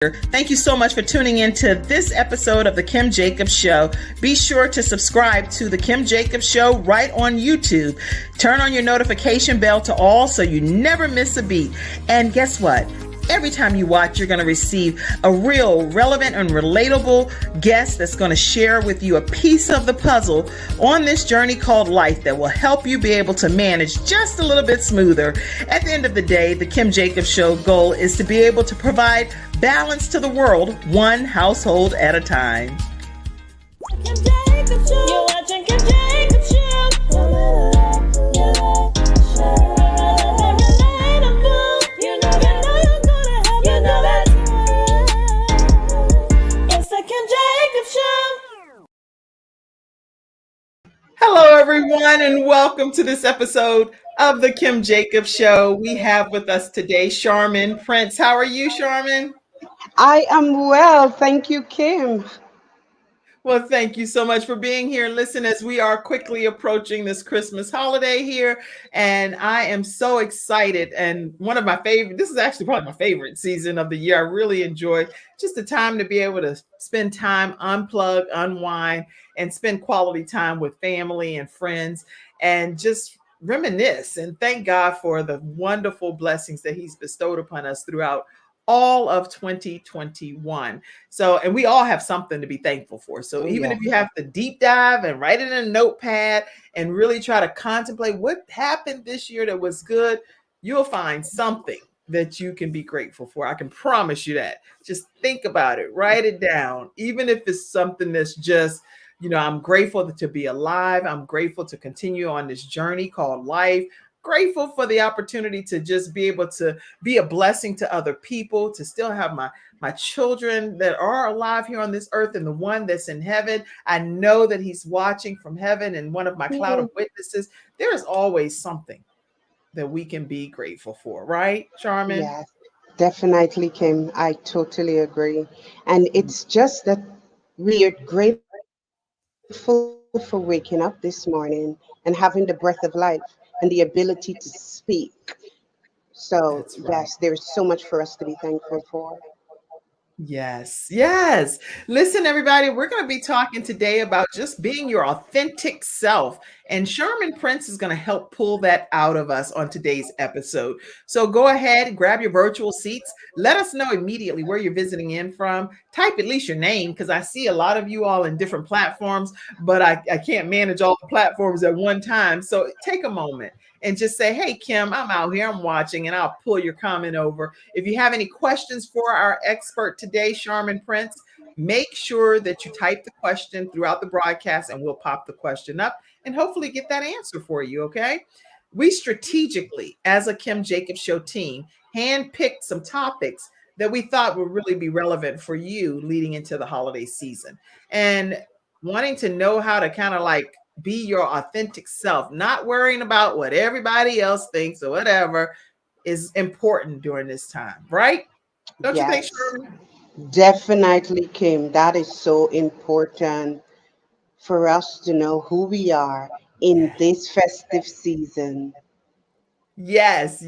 Thank you so much for tuning in to this episode of The Kim Jacobs Show. Be sure to subscribe to The Kim Jacobs Show right on YouTube. Turn on your notification bell to all so you never miss a beat. And guess what? Every time you watch, you're going to receive a real relevant and relatable guest that's going to share with you a piece of the puzzle on this journey called life that will help you be able to manage just a little bit smoother. At the end of the day, the Kim Jacobs Show goal is to be able to provide balance to the world, one household at a time. Kim Jacobs Show. You're watching Kim Jacobs Show. Hello, everyone, and welcome to this episode of the Kim Jacobs Show. We have with us today Sharmin Prince. How are you, Sharmin? I am well. Thank you, Kim. Well, thank you so much for being here. Listen, as we are quickly approaching this Christmas holiday here, and I am so excited. And one of my favorite, this is actually probably my favorite season of the year. I really enjoy just the time to be able to spend time, unplug, unwind, and spend quality time with family and friends and just reminisce and thank God for the wonderful blessings that He's bestowed upon us throughout all of 2021. So, and we all have something to be thankful for. So even if you have to deep dive and write it in a notepad and really try to contemplate what happened this year that was good, you'll find something that you can be grateful for. I can promise you that. Just think about it, write it down. Even if it's something that's just, I'm grateful to be alive. I'm grateful to continue on this journey called life. Grateful for the opportunity to just be able to be a blessing to other people, to still have my children that are alive here on this earth and the one that's in heaven. I know that He's watching from heaven and one of my cloud of witnesses. There is always something that we can be grateful for, right, Sharmin? Yes, definitely, Kim. I totally agree. And it's just that we are grateful for waking up this morning and having the breath of life and the ability to speak. So, yes, there's so much for us to be thankful for. Yes. Listen, everybody, we're going to be talking today about just being your authentic self. And Sharmin Prince is going to help pull that out of us on today's episode. So go ahead, grab your virtual seats. Let us know immediately where you're visiting in from. Type at least your name, because I see a lot of you all in different platforms, but I can't manage all the platforms at one time. So take a moment and just say, hey, Kim, I'm out here, I'm watching, and I'll pull your comment over. If you have any questions for our expert today, Sharmin Prince, make sure that you type the question throughout the broadcast and we'll pop the question up and hopefully get that answer for you, okay? We strategically, as a Kim Jacobs Show team, handpicked some topics that we thought would really be relevant for you leading into the holiday season. And wanting to know how to kind of like be your authentic self, not worrying about what everybody else thinks or whatever, is important during this time, right? Don't you think, Sherman? Definitely, Kim. That is so important for us to know who we are in this festive season. Yes.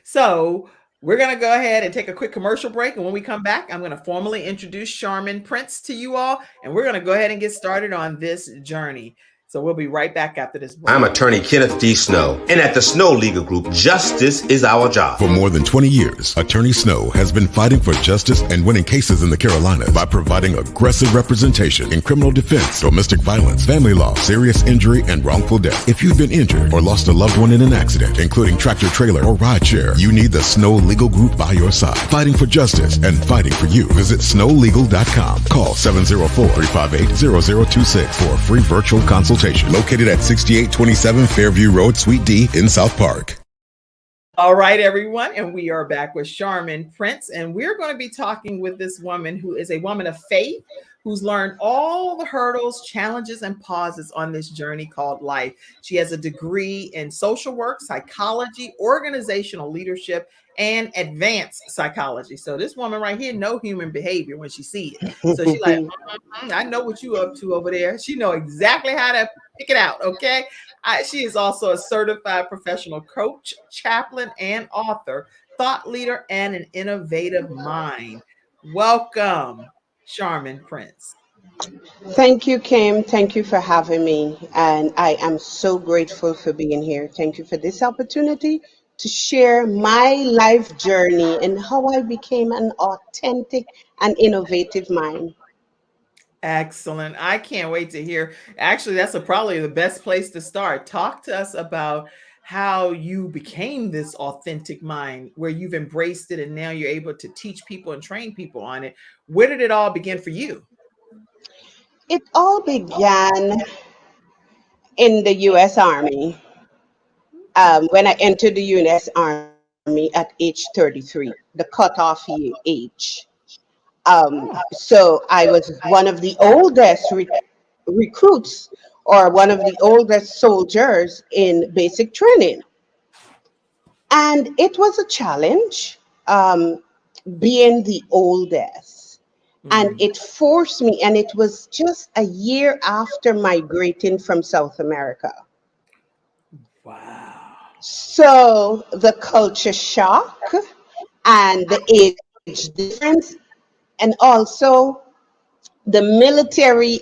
So we're going to go ahead and take a quick commercial break. And when we come back, I'm going to formally introduce Sharmin Prince to you all. And we're going to go ahead and get started on this journey. So we'll be right back after this break. I'm attorney Kenneth D. Snow, and at the Snow Legal Group, justice is our job. For more than 20 years, Attorney Snow has been fighting for justice and winning cases in the Carolinas by providing aggressive representation in criminal defense, domestic violence, family law, serious injury, and wrongful death. If you've been injured or lost a loved one in an accident, including tractor trailer or rideshare, you need the Snow Legal Group by your side, fighting for justice and fighting for you. Visit snowlegal.com. Call 704-358-0026 for a free virtual consultation. Located at 6827 Fairview Road, Suite D in South Park. All right, everyone. And we are back with Sharmin Prince. And we're going to be talking with this woman who is a woman of faith, who's learned all the hurdles, challenges, and pauses on this journey called life. She has a degree in social work, psychology, organizational leadership, and advanced psychology. So this woman right here know human behavior when she sees it. So she's like, I know what you up to over there. She know exactly how to pick it out, okay? She is also a certified professional coach, chaplain, and author, thought leader, and an innovative mind. Welcome, Sharmin Prince. Thank you, Kim. Thank you for having me. And I am so grateful for being here. Thank you for this opportunity to share my life journey and how I became an authentic and innovative mind. Excellent. I can't wait to hear. Actually, that's probably the best place to start. Talk to us about how you became this authentic mind, where you've embraced it and now you're able to teach people and train people on it. Where did it all begin for you? It all began in the U.S. Army when I entered the U.S. Army at age 33, the cutoff age. So I was one of the oldest recruits or one of the oldest soldiers in basic training. And it was a challenge being the oldest. And Mm, it forced me, and it was just a year after migrating from South America. wow. So the culture shock and the age difference, and also the military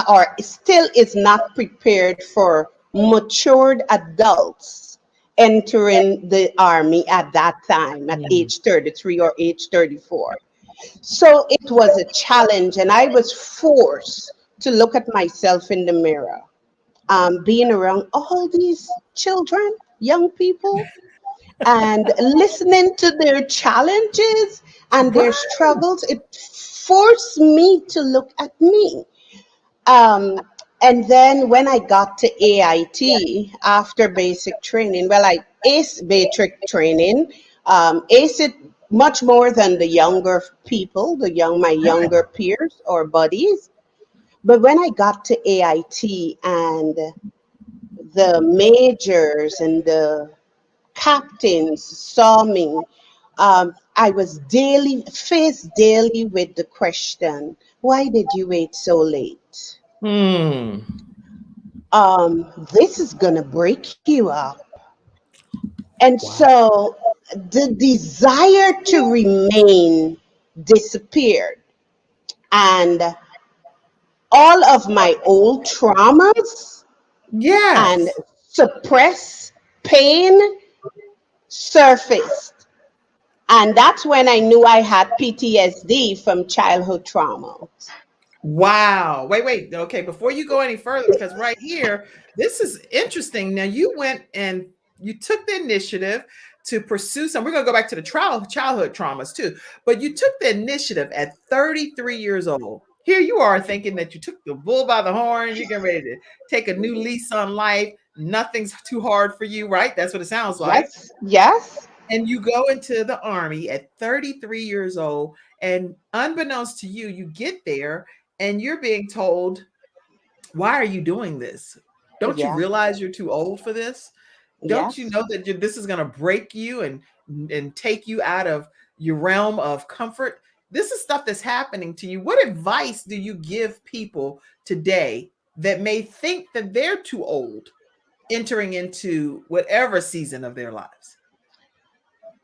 or still is not prepared for matured adults entering the army at that time at Mm. age 33 or age 34. So it was a challenge, and I was forced to look at myself in the mirror, being around all these children, young people, and listening to their challenges and their Right. struggles. It forced me to look at me. Um, and then when I got to AIT after basic training, well, I aced basic training, aced it much more than the younger people, my younger peers or buddies. But when I got to AIT and the majors and the captains saw me, I was faced daily with the question, why did you wait so late? Hmm. This is going to break you up. And Wow. so the desire to remain disappeared. And all of my old traumas and Yes. suppressed pain surfaced. And that's when I knew I had PTSD from childhood trauma. Wow. Wait. Okay, before you go any further, because right here, this is interesting. Now you went and you took the initiative to pursue some. We're gonna go back to the childhood traumas too, but you took the initiative at 33 years old. Here you are thinking that you took the bull by the horn, you're getting ready to take a new lease on life. Nothing's too hard for you, right? That's what it sounds like. Yes, yes, And you go into the army at 33 years old, and unbeknownst to you, you get there and you're being told, why are you doing this? Don't you yeah, realize you're too old for this? Don't you yes. know that this is going to break you and take you out of your realm of comfort? This is stuff that's happening to you. What advice do you give people today that may think that they're too old entering into whatever season of their lives?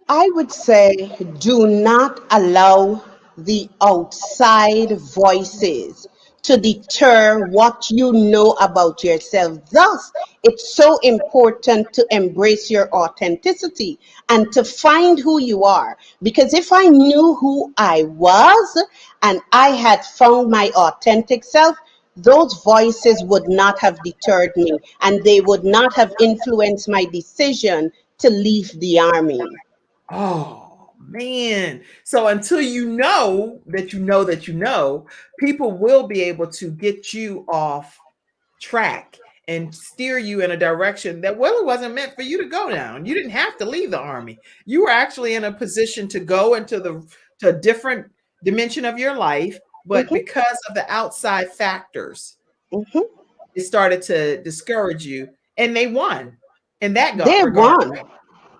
I would say do not allow the outside voices to deter what you know about yourself. Thus, it's so important to embrace your authenticity and to find who you are. Because if I knew who I was and I had found my authentic self, those voices would not have deterred me and they would not have influenced my decision to leave the army. Oh man. So until you know that you know that you know, people will be able to get you off track and steer you in a direction that really wasn't meant for you to go down. You didn't have to leave the army. You were actually in a position to go into to a different dimension of your life, but Mhm, because of the outside factors, mhm. it started to discourage you, and they won in that They regard, won. right?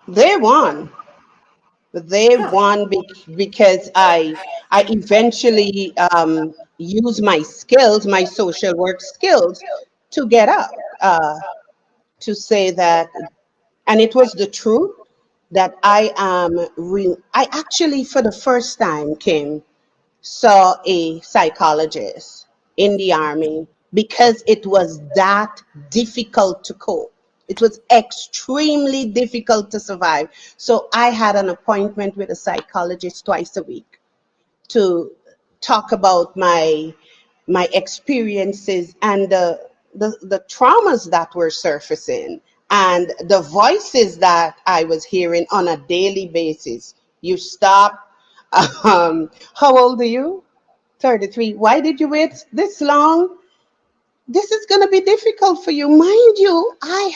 They won. They Huh. won because I eventually used my skills, my social work skills, to get up, to say that, and it was the truth. that I actually, for the first time, Kim, saw a psychologist in the army because it was that difficult to cope. It was extremely difficult to survive. So I had an appointment with a psychologist twice a week to talk about my experiences and the traumas that were surfacing and the voices that I was hearing on a daily basis. You stop. How old are you? 33. Why did you wait this long? This is going to be difficult for you. Mind you, I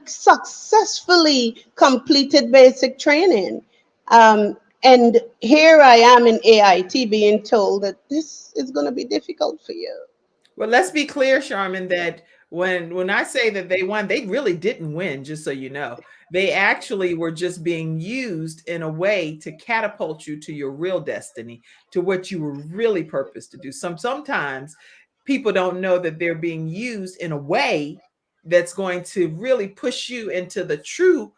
successfully completed basic training. And here I am in AIT being told that this is going to be difficult for you. Well, let's be clear, Sharman, that when I say that they won, they really didn't win, just so you know. They actually were just being used in a way to catapult you to your real destiny, to what you were really purposed to do. Sometimes people don't know that they're being used in a way that's going to really push you into the true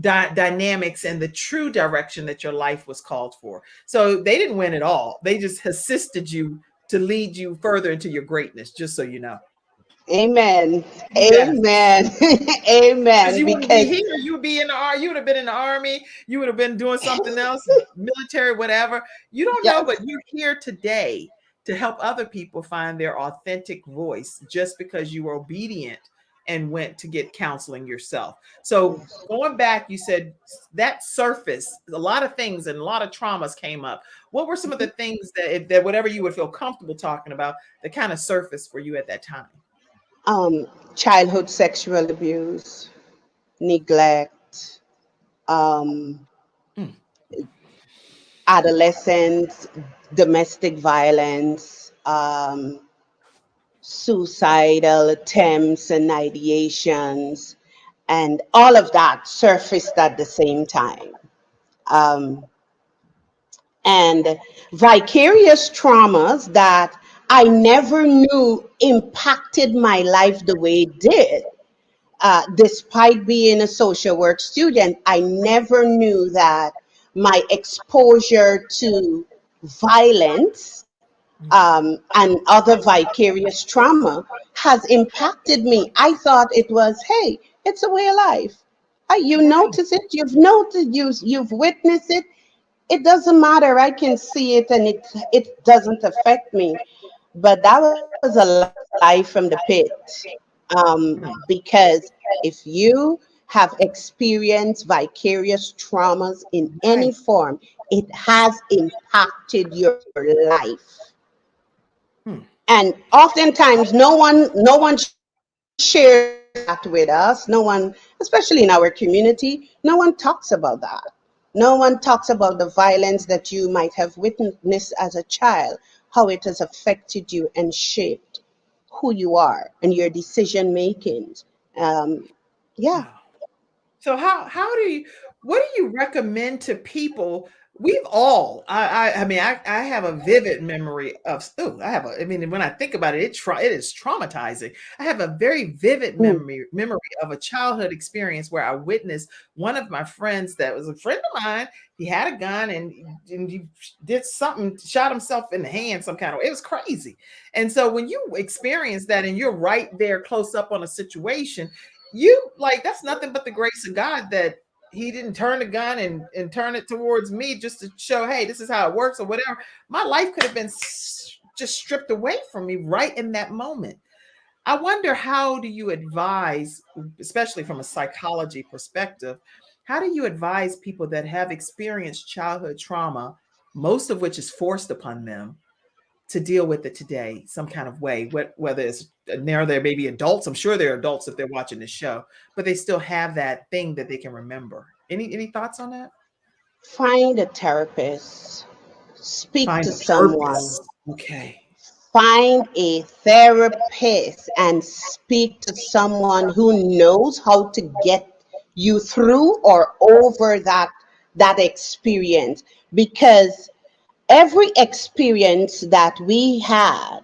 dynamics and the true direction that your life was called for. So they didn't win at all. They just assisted you to lead you further into your greatness, just so you know. Amen. Yes. Amen. Because Amen. you wouldn't be Because here, you would be in the you would have been in the army, you would have been doing something else, military, whatever. You don't know, but yes, you're here today to help other people find their authentic voice just because you were obedient and went to get counseling yourself. So going back, you said that surface, a lot of things and a lot of traumas came up. What were some of the things that whatever you would feel comfortable talking about that kind of surfaced for you at that time? childhood sexual abuse, neglect, um, Mm, adolescence, domestic violence, suicidal attempts and ideations, and all of that surfaced at the same time. Um, and vicarious traumas that I never knew impacted my life the way it did. Despite being a social work student, I never knew that my exposure to violence mm, and other vicarious trauma has impacted me. I thought it was, hey, it's a way of life. You right. notice it, you've noticed, you've witnessed it. It doesn't matter. I can see it, and it doesn't affect me. But that was a lie from the pit, Mm, because if you have experienced vicarious traumas in any right. form, it has impacted your life. Hmm. And oftentimes no one shares that with us. No one, especially in our community, no one talks about that. No one talks about the violence that you might have witnessed as a child, how it has affected you and shaped who you are and your decision making. um, yeah. Wow. So how do you what do you recommend to people? We've all I mean I have a vivid memory of I have a I mean when I think about it it is traumatizing. I have a very vivid Mm. memory of a childhood experience where I witnessed one of my friends that was a friend of mine. He had a gun and he did something, shot himself in the hand some kind of way. It was crazy. And so when you experience that and you're right there close up on a situation, you like that's nothing but the grace of God that he didn't turn the gun and turn it towards me just to show, hey, this is how it works or whatever. My life could have been just stripped away from me right in that moment. I wonder how do you advise, especially from a psychology perspective, how do you advise people that have experienced childhood trauma, most of which is forced upon them, to deal with it today some kind of way, whether it's now they're maybe adults, I'm sure they're adults if they're watching this show, but they still have that thing that they can remember. Any thoughts on that? Find a therapist, speak Find to a someone. purpose. Okay. Find a therapist and speak to someone who knows how to get you through or over that experience, because every experience that we had,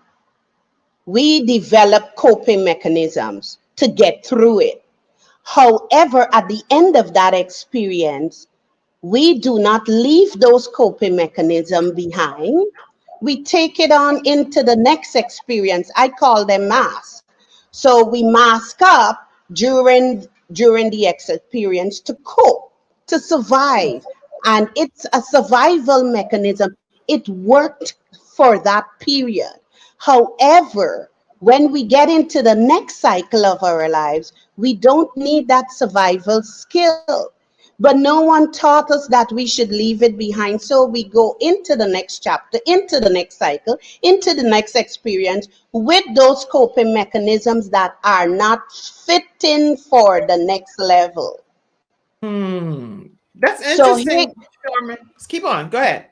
we develop coping mechanisms to get through it. However, at the end of that experience, we do not leave those coping mechanisms behind. We take it on into the next experience. I call them masks. So we mask up during the experience to cope, to survive. And it's a survival mechanism. It worked for that period. However, when we get into the next cycle of our lives, we don't need that survival skill. But no one taught us that we should leave it behind. So we go into the next chapter, into the next cycle, into the next experience with those coping mechanisms that are not fitting for the next level. Hmm. That's So here, interesting, Sharman. Just keep on. Go ahead.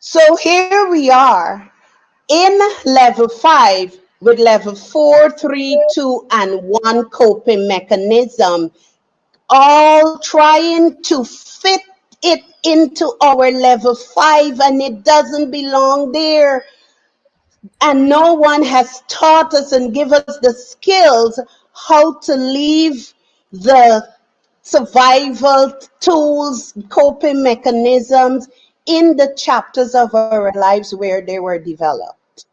so here we are in level 5 with level 4, 3, 2, and 1 coping mechanism, all trying to fit it into our level 5, and it doesn't belong there. And no one has taught us and give us the skills how to leave the survival tools, coping mechanisms in the chapters of our lives where they were developed.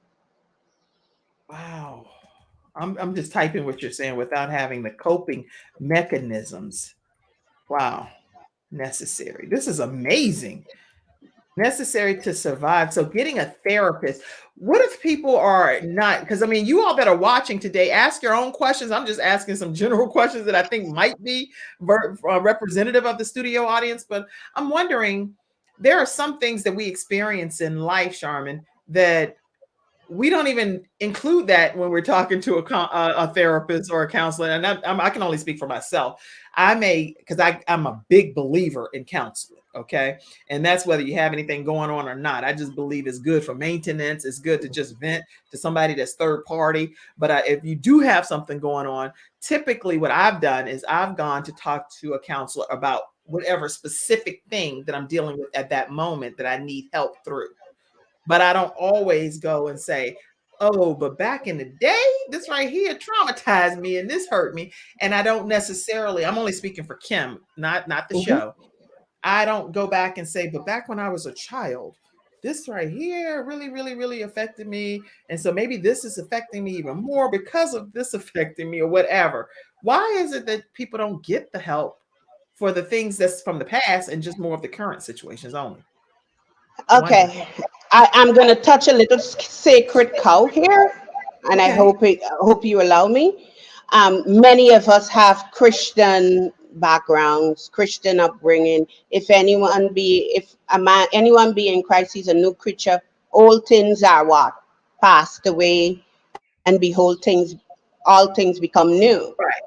Wow. I'm just typing what you're saying without having the coping mechanisms. Wow. Necessary. This is amazing. Necessary to survive. So getting a therapist. What if people are not, because I mean, you all that are watching today, ask your own questions. I'm just asking some general questions that I think might be representative of the studio audience, but I'm wondering, there are some things that we experience in life, Charmin, that we don't even include that when we're talking to a therapist or a counselor. And I can only speak for myself. I may, because I'm a big believer in counseling. Okay. And that's whether you have anything going on or not. I just believe it's good for maintenance. It's good to just vent to somebody that's third party. But if you do have something going on, typically what I've done is I've gone to talk to a counselor about whatever specific thing that I'm dealing with at that moment that I need help through. But I don't always go and say, oh, but back in the day, this right here traumatized me and this hurt me. And I don't necessarily, I'm only speaking for Kim, not the Mhm. show. I don't go back and say, but back when I was a child, this right here really, really, really affected me. And so maybe this is affecting me even more because of this affecting me or whatever. Why is it that people don't get the help for the things that's from the past and just more of the current situations only? I wonder. Okay, I'm going to touch a little sacred cow here, and Okay. I hope you allow me. Many of us have Christian backgrounds, Christian upbringing. If a man, anyone be in Christ, he's a new creature. Old things are what passed away, and behold, all things become new. Right.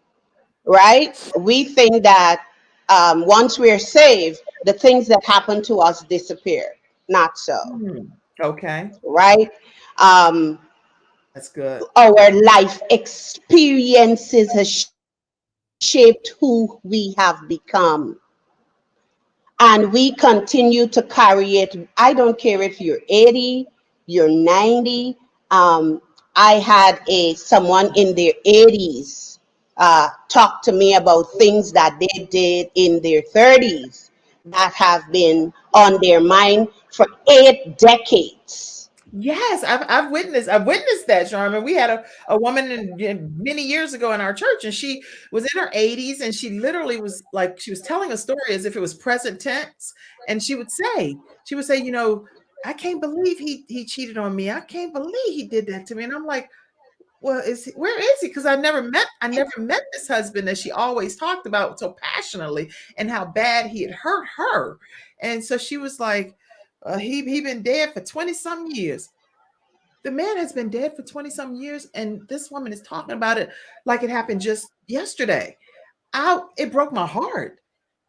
Right? We think that once we're saved, the things that happen to us disappear. Not so, Hmm. Okay. right? Um, That's good. our life experiences has shaped who we have become. And we continue to carry it. I don't care if you're 80, you're 90. Um, I had a someone in their 80s talk to me about things that they did in their 30s that have been on their mind for 8 decades. Yes, I've witnessed that, Charmin. We had a woman many years ago in our church, and she was in her 80s, and she literally was like, she was telling a story as if it was present tense. And she would say, I can't believe he cheated on me. I can't believe he did that to me. And I'm like, well, where is he? Because I never met this husband that she always talked about so passionately and how bad he had hurt her. And so she was like, he been dead for 20 some years. The man has been dead for 20 some years, and this woman is talking about it like it happened just yesterday. It broke my heart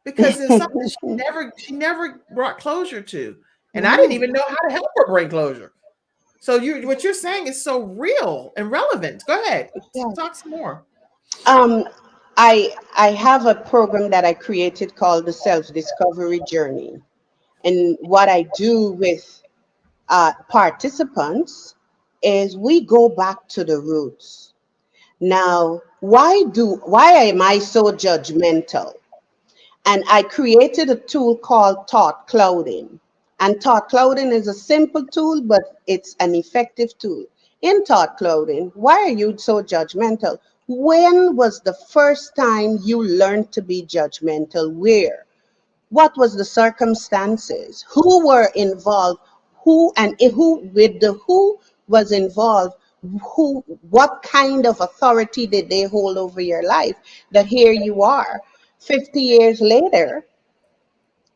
because it's something she never brought closure to. And I didn't Mhm. even know how to help her bring closure. So what you're saying is so real and relevant. Go ahead. Yeah. Talk some more. Um, I have a program that I created called the Self Discovery Journey, and what I do with participants is we go back to the roots. Now, why am I so judgmental? And I created a tool called Thought Clouding. And Thought Clouding is a simple tool, but it's an effective tool. In Thought Clouding, why are you so judgmental? When was the first time you learned to be judgmental? Where? What was the circumstances? Who were involved? Who and who with the who was involved? Who, what kind of authority did they hold over your life? That here you are, 50 years later,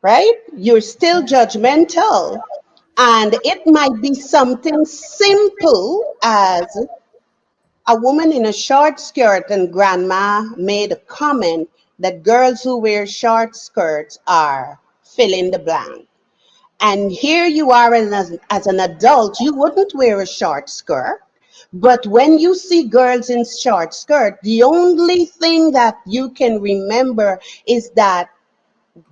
right? You're still judgmental. And it might be something simple as a woman in a short skirt, and grandma made a comment that girls who wear short skirts are fill in the blank. And here you are as an adult, you wouldn't wear a short skirt. But when you see girls in short skirt, the only thing that you can remember is that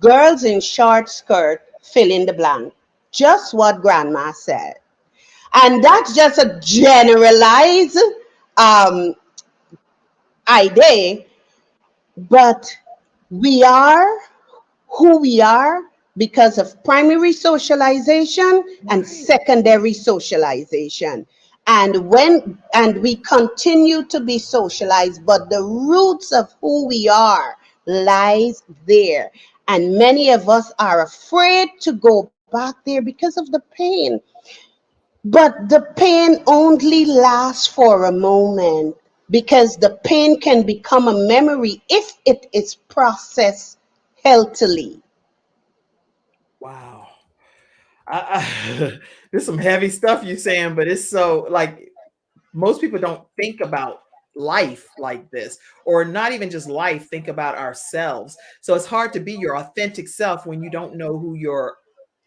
girls in short skirt fill in the blank. Just what grandma said. And that's just a generalized um, idea, but we are who we are because of primary socialization and Right. secondary socialization. And we continue to be socialized, but the roots of who we are lies there. And many of us are afraid to go back there because of the pain. But the pain only lasts for a moment, because the pain can become a memory if it is processed healthily. Wow. There's some heavy stuff you're saying, but it's so like most people don't think about life like this, or not even just life, think about ourselves. So it's hard to be your authentic self when you don't know who your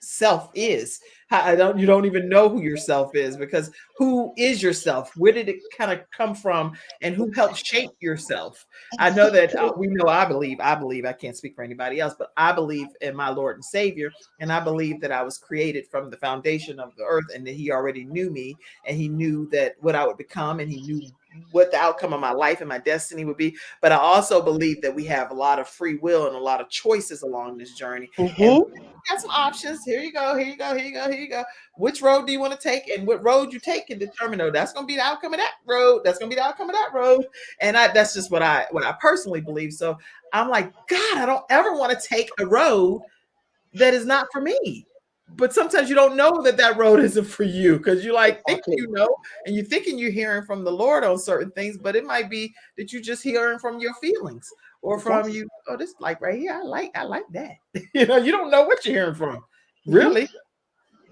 self is. You don't even know who yourself is, because who is yourself? Where did it kind of come from, and who helped shape yourself? I know that Exactly. we know. I believe. I can't speak for anybody else, but I believe in my Lord and Savior, and I believe that I was created from the foundation of the earth, and that He already knew me, and He knew that what I would become, and He knew what the outcome of my life and my destiny would be. But I also believe that we have a lot of free will and a lot of choices along this journey, and Mm-hmm. got some options. Here you go. Here you go. Here you go. Here you go. Which road do you want to take? And what road you take can determine, oh, that's going to be the outcome of that road. That's going to be the outcome of that road. And that's just what I personally believe. So I'm like, God, I don't ever want to take a road that is not for me. But sometimes you don't know that that road isn't for you, because you like think Exactly. you know, and you're thinking you're hearing from the Lord on certain things, but it might be that you just hearing from your feelings, or from Yes. you. Oh, this like right here, I like that. You don't know what you're hearing from, Mm-hmm. really.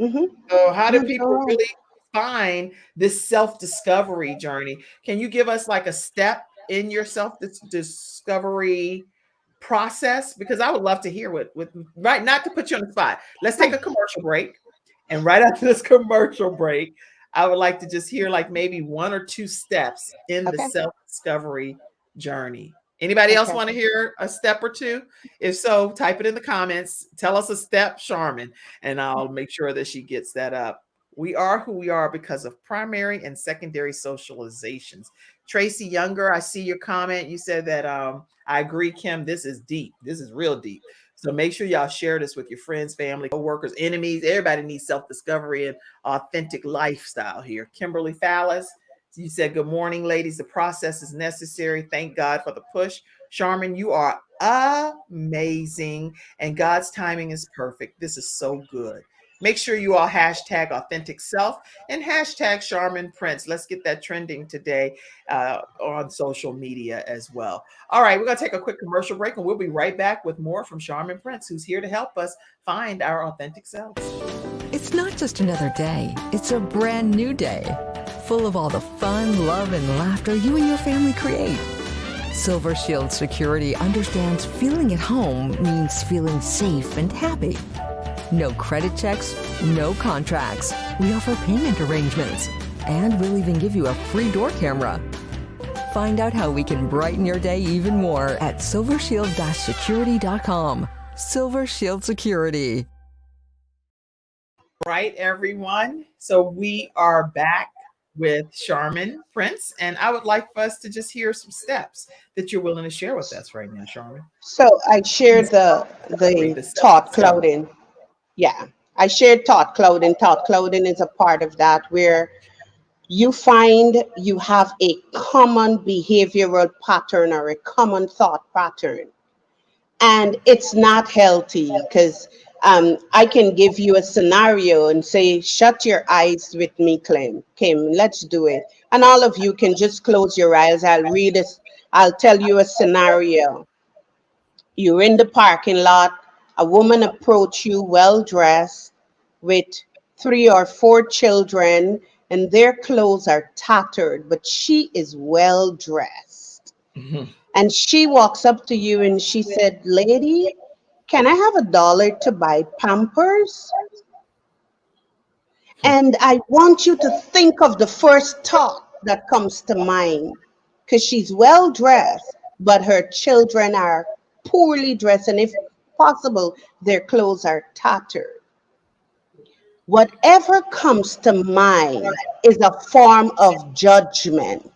Mm-hmm. So, how do You're people so right. really find this self-discovery journey? Can you give us like a step in your self-discovery process? Because I would love to hear what right, not to put you on the spot. Let's take Right. a commercial break. And right after this commercial break, I would like to just hear like maybe one or two steps in the Okay. self-discovery journey. Anybody else Okay. want to hear a step or two? If so, type it in the comments. Tell us a step, Sharmin, and I'll make sure that she gets that up. We are who we are because of primary and secondary socializations. Tracy Younger, I see your comment. You said that I agree, Kim. This is deep. This is real deep. So make sure y'all share this with your friends, family, co-workers, enemies. Everybody needs self-discovery and authentic lifestyle here. Kimberly Fallis, you said, good morning, ladies. The process is necessary. Thank God for the push. Charmin, you are amazing, and God's timing is perfect. This is so good. Make sure you all hashtag authentic self and hashtag Charmin Prince. Let's get that trending today on social media as well. All right, we're going to take a quick commercial break, and we'll be right back with more from Charmin Prince, who's here to help us find our authentic selves. It's not just another day, it's a brand new day, full of all the fun, love, and laughter you and your family create. Silver Shield Security understands feeling at home means feeling safe and happy. No credit checks, no contracts. We offer payment arrangements, and we'll even give you a free door camera. Find out how we can brighten your day even more at silvershield-security.com. Silver Shield Security. Right, everyone. So we are back with Sharmin Prince, and I would like for us to just hear some steps that you're willing to share with us right now, Sharmin. So I The shared self-discovery, the the thought self-discovery. clouding. Yeah, I shared thought clouding. Thought clouding is a part of that where you find you have a common behavioral pattern or a common thought pattern, and it's not healthy because I can give you a scenario and say, "Shut your eyes with me, Kim. Let's do it." And all of you can just close your eyes. I'll read this. I'll tell you a scenario. You're in the parking lot. A woman approached you, well dressed, with three or four children, and their clothes are tattered, but she is well dressed. Mhm. And she walks up to you and she said, "Lady, can I have $1 to buy Pampers?" And I want you to think of the first thought that comes to mind because she's well dressed, but her children are poorly dressed, and if possible, their clothes are tattered. Whatever comes to mind is a form of judgment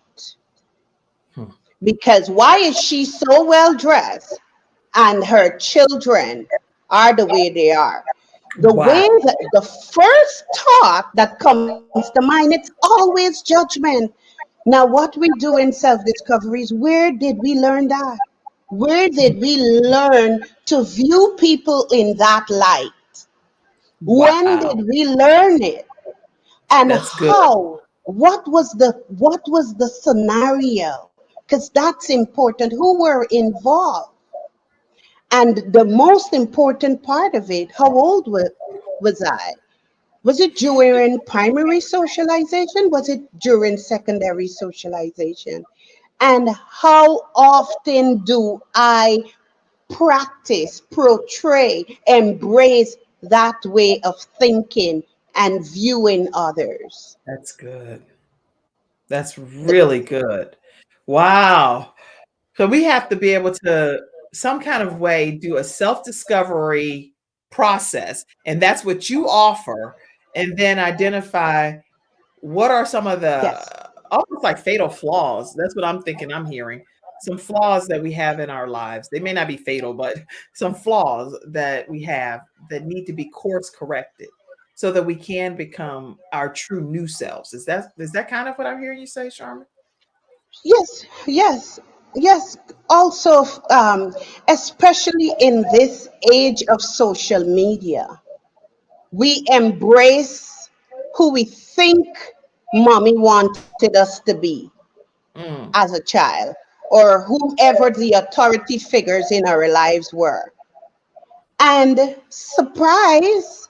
because why is she so well dressed and her children are the way they are? The way Wow. that the first thought that comes to mind, it's always judgment. Now, what we do in self discovery is, where did we learn that? Where did we learn to view people in that light? When Wow. did we learn it? And That's good. how? What was the scenario? Because that's important. Who were involved? And the most important part of it, how old was I? Was it during primary socialization? Was it during secondary socialization? And how often do I practice, portray, embrace that way of thinking and viewing others? That's good. That's really good. Wow. So we have to be able to some kind of way do a self-discovery process, and that's what you offer, and then identify what are some of the Yes. almost like fatal flaws. That's what I'm thinking I'm hearing. Some flaws that we have in our lives. They may not be fatal, but some flaws that we have that need to be course corrected so that we can become our true new selves. Is that kind of what I'm hearing you say, Sharma? Yes, yes, yes. Also, especially in this age of social media, we embrace who we think mommy wanted us to be Mm, as a child, or whoever the authority figures in our lives were. And surprise,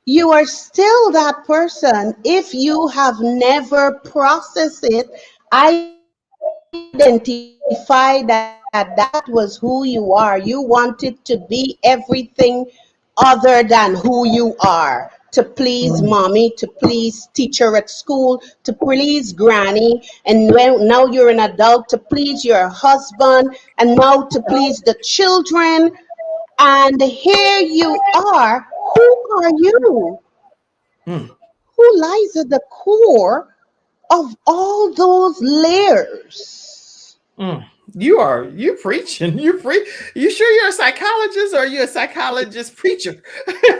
you are still that person if you have never processed it, identify that that was who you are. You wanted to be everything other than who you are, to please mm. mommy, to please teacher at school, to please granny, and now you're an adult to please your husband, and now to please the children. And here you are. Who are you? Mm, Who lies at the core of all those layers? mm. You preaching. You sure you're a psychologist or are you a psychologist preacher?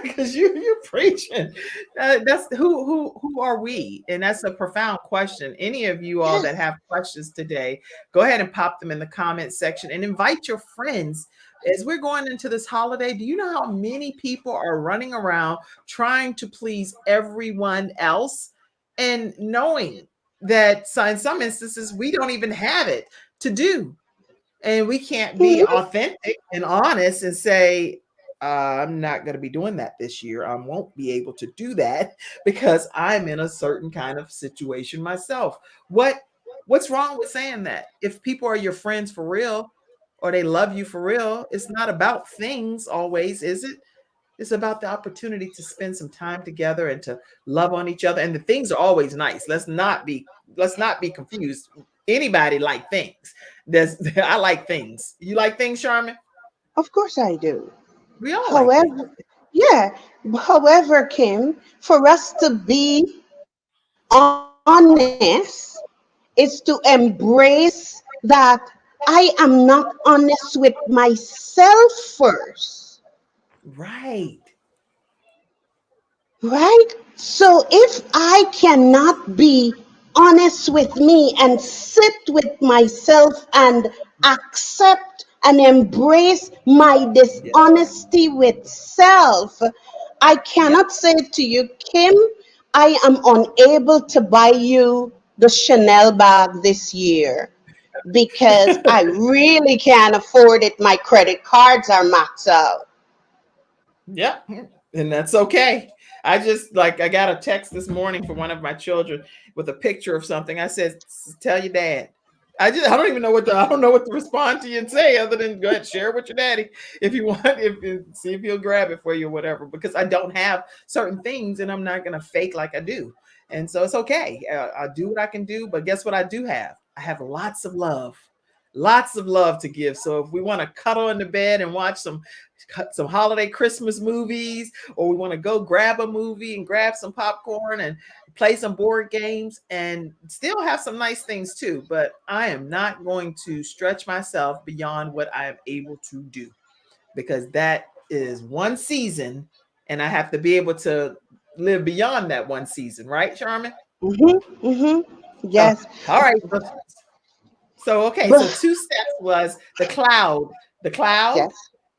Because you preaching. That's who are we? And that's a profound question. Any of you all that Yes. have questions today, go ahead and pop them in the comment section and invite your friends. As we're going into this holiday, do you know how many people are running around trying to please everyone else and knowing that in some instances we don't even have it to do, and we can't be Mhm. authentic and honest and say, I'm not going to be doing that this year. I won't be able to do that because I'm in a certain kind of situation myself. What's wrong with saying that? If people are your friends for real or they love you for real, it's not about things always, is it? It's about the opportunity to spend some time together and to love on each other. And the things are always nice. Let's not be confused. Anybody like things. There's I like things. You like things, Charmin? Of course I do. We all like things. However, yeah, however, Kim, for us to be honest honest is to embrace that I am not honest with myself first, Right. right? So if I cannot be honest with me and sit with myself and accept and embrace my Yeah. dishonesty with self, I Yeah. cannot say to you, Kim, I am unable to buy you the Chanel bag this year because I really can't afford it. My credit cards are maxed out. Yeah, and that's okay. I just like I got a text this morning from one of my children with a picture of something. I said, "Tell your dad." I don't even know what I don't know what to respond to you and say other than go ahead share it with your daddy if you want see if he'll grab it for you or whatever because I don't have certain things and I'm not gonna fake like I do, and so it's okay. I do what I can do, but guess what I do have? I have lots of love to give. So if we want to cuddle in the bed and watch some holiday Christmas movies, or we want to go grab a movie and grab some popcorn and play some board games and still have some nice things too. But I am not going to stretch myself beyond what I am able to do because that is one season and I have to be able to live beyond that one season, right, Sharmin? So, Yes. all right. So okay, so But two steps was the cloud yes,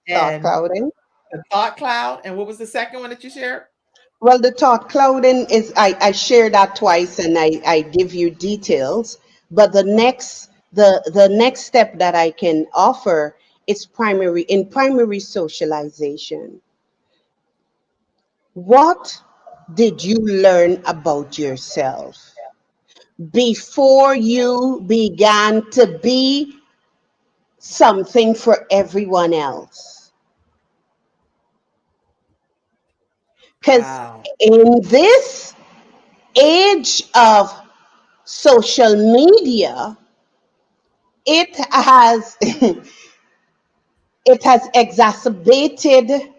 thought and clouding. the thought cloud. And what was the second one that you shared? Well, the thought clouding is I share that twice and I give you details. But the next step that I can offer is primary socialization. What did you learn about yourself before you began to be something for everyone else? Because Wow. in this age of social media, it has it has exacerbated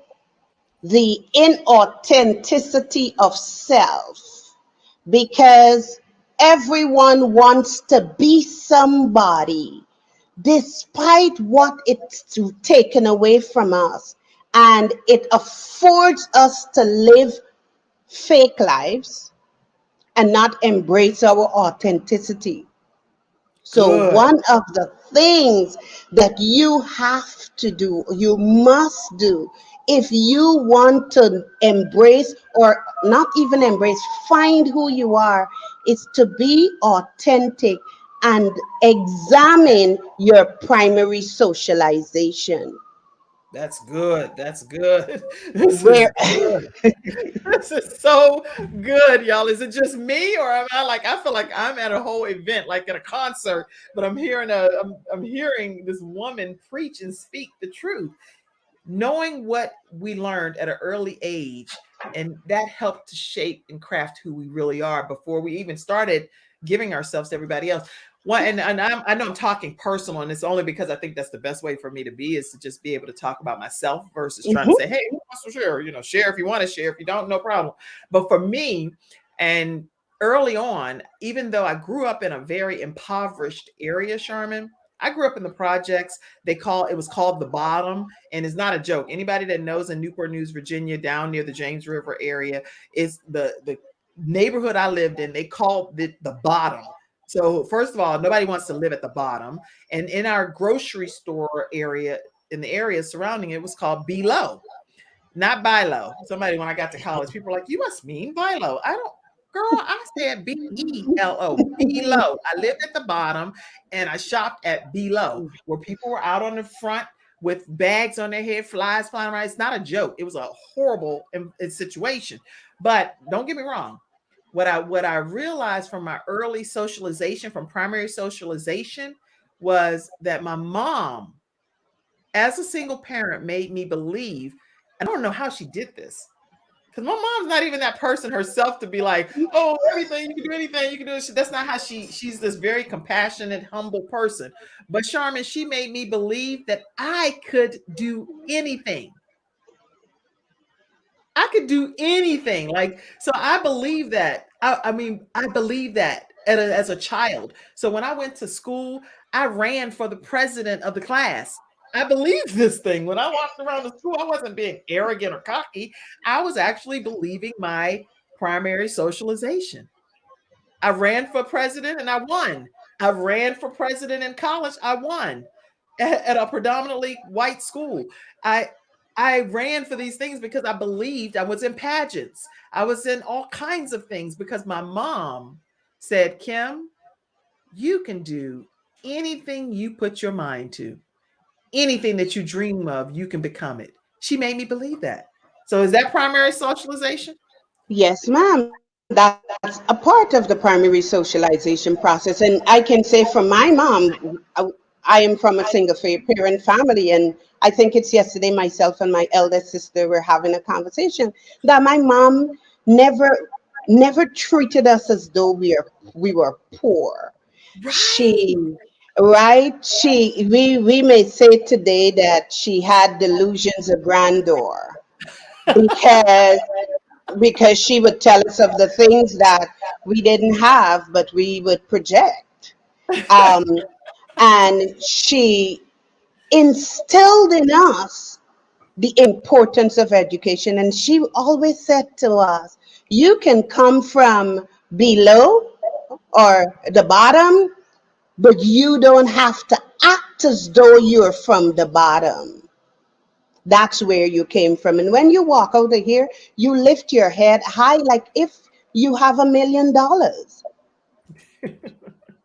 the inauthenticity of self because everyone wants to be somebody despite what it's taken away from us, and it affords us to live fake lives and not embrace our authenticity. So, Good. one of the things that you have to do, you must do, if you want to embrace or not even embrace, find who you are, is to be authentic and examine your primary socialization. That's good. That's good. This is Where good. This is so good, y'all. Is it just me, or am I like I feel like I'm at a whole event, like at a concert, but I'm hearing this woman preach and speak the truth, knowing what we learned at an early age, and that helped to shape and craft who we really are before we even started giving ourselves to everybody else. I know I'm talking personal, and it's only because I think that's the best way for me to be is to just be able to talk about myself versus trying to say, "Hey, who wants to share?" Share if you want to share. If you don't, no problem. But for me, and early on, even though I grew up in a very impoverished area, Sharman, I grew up in the projects. It was called the Bottom, and it's not a joke. Anybody that knows in Newport News, Virginia, down near the James River area, is the neighborhood I lived in. They called it the Bottom. So first of all, nobody wants to live at the bottom. And in our grocery store area, in the area surrounding it, was called Below, not buy low. Somebody, when I got to college, people were like, "You must mean buy low." I don't, girl, I said Belo, below. I lived at the bottom and I shopped at below, where people were out on the front with bags on their head, flies flying around. It's not a joke. It was a horrible situation. But don't get me wrong. What I realized from my early socialization, from primary socialization, was that my mom, as a single parent, made me believe, I don't know how she did this. Because my mom's not even that person herself to be like, "Oh, everything you can do, anything you can do." That's not how she's this very compassionate, humble person. But Charmin, she made me believe that I could do anything. I could do anything. Like, so I believe that. I mean, I believe that as a child. So when I went to school, I ran for the president of the class. I believed this thing. When I walked around the school, I wasn't being arrogant or cocky. I was actually believing my primary socialization. I ran for president and I won. I ran for president in college. I won at a predominantly white school. I I ran for these things because I believed. I was in pageants. I was in all kinds of things because my mom said, "Kim, you can do anything you put your mind to. Anything that you dream of, you can become it." She made me believe that. So is that primary socialization? Yes, ma'am. That's a part of the primary socialization process. And I can say from my mom, I am from a single parent family. And I think it's yesterday myself and my eldest sister were having a conversation that my mom never never treated us as though we were poor. Right. She right we may say today that she had delusions of grandeur because she would tell us of the things that we didn't have, but we would project. Um, and she instilled in us the importance of education. And she always said to us, you can come from below or the bottom, but you don't have to act as though you're from the bottom. That's where you came from. And when you walk out of here, you lift your head high like if you have $1 million.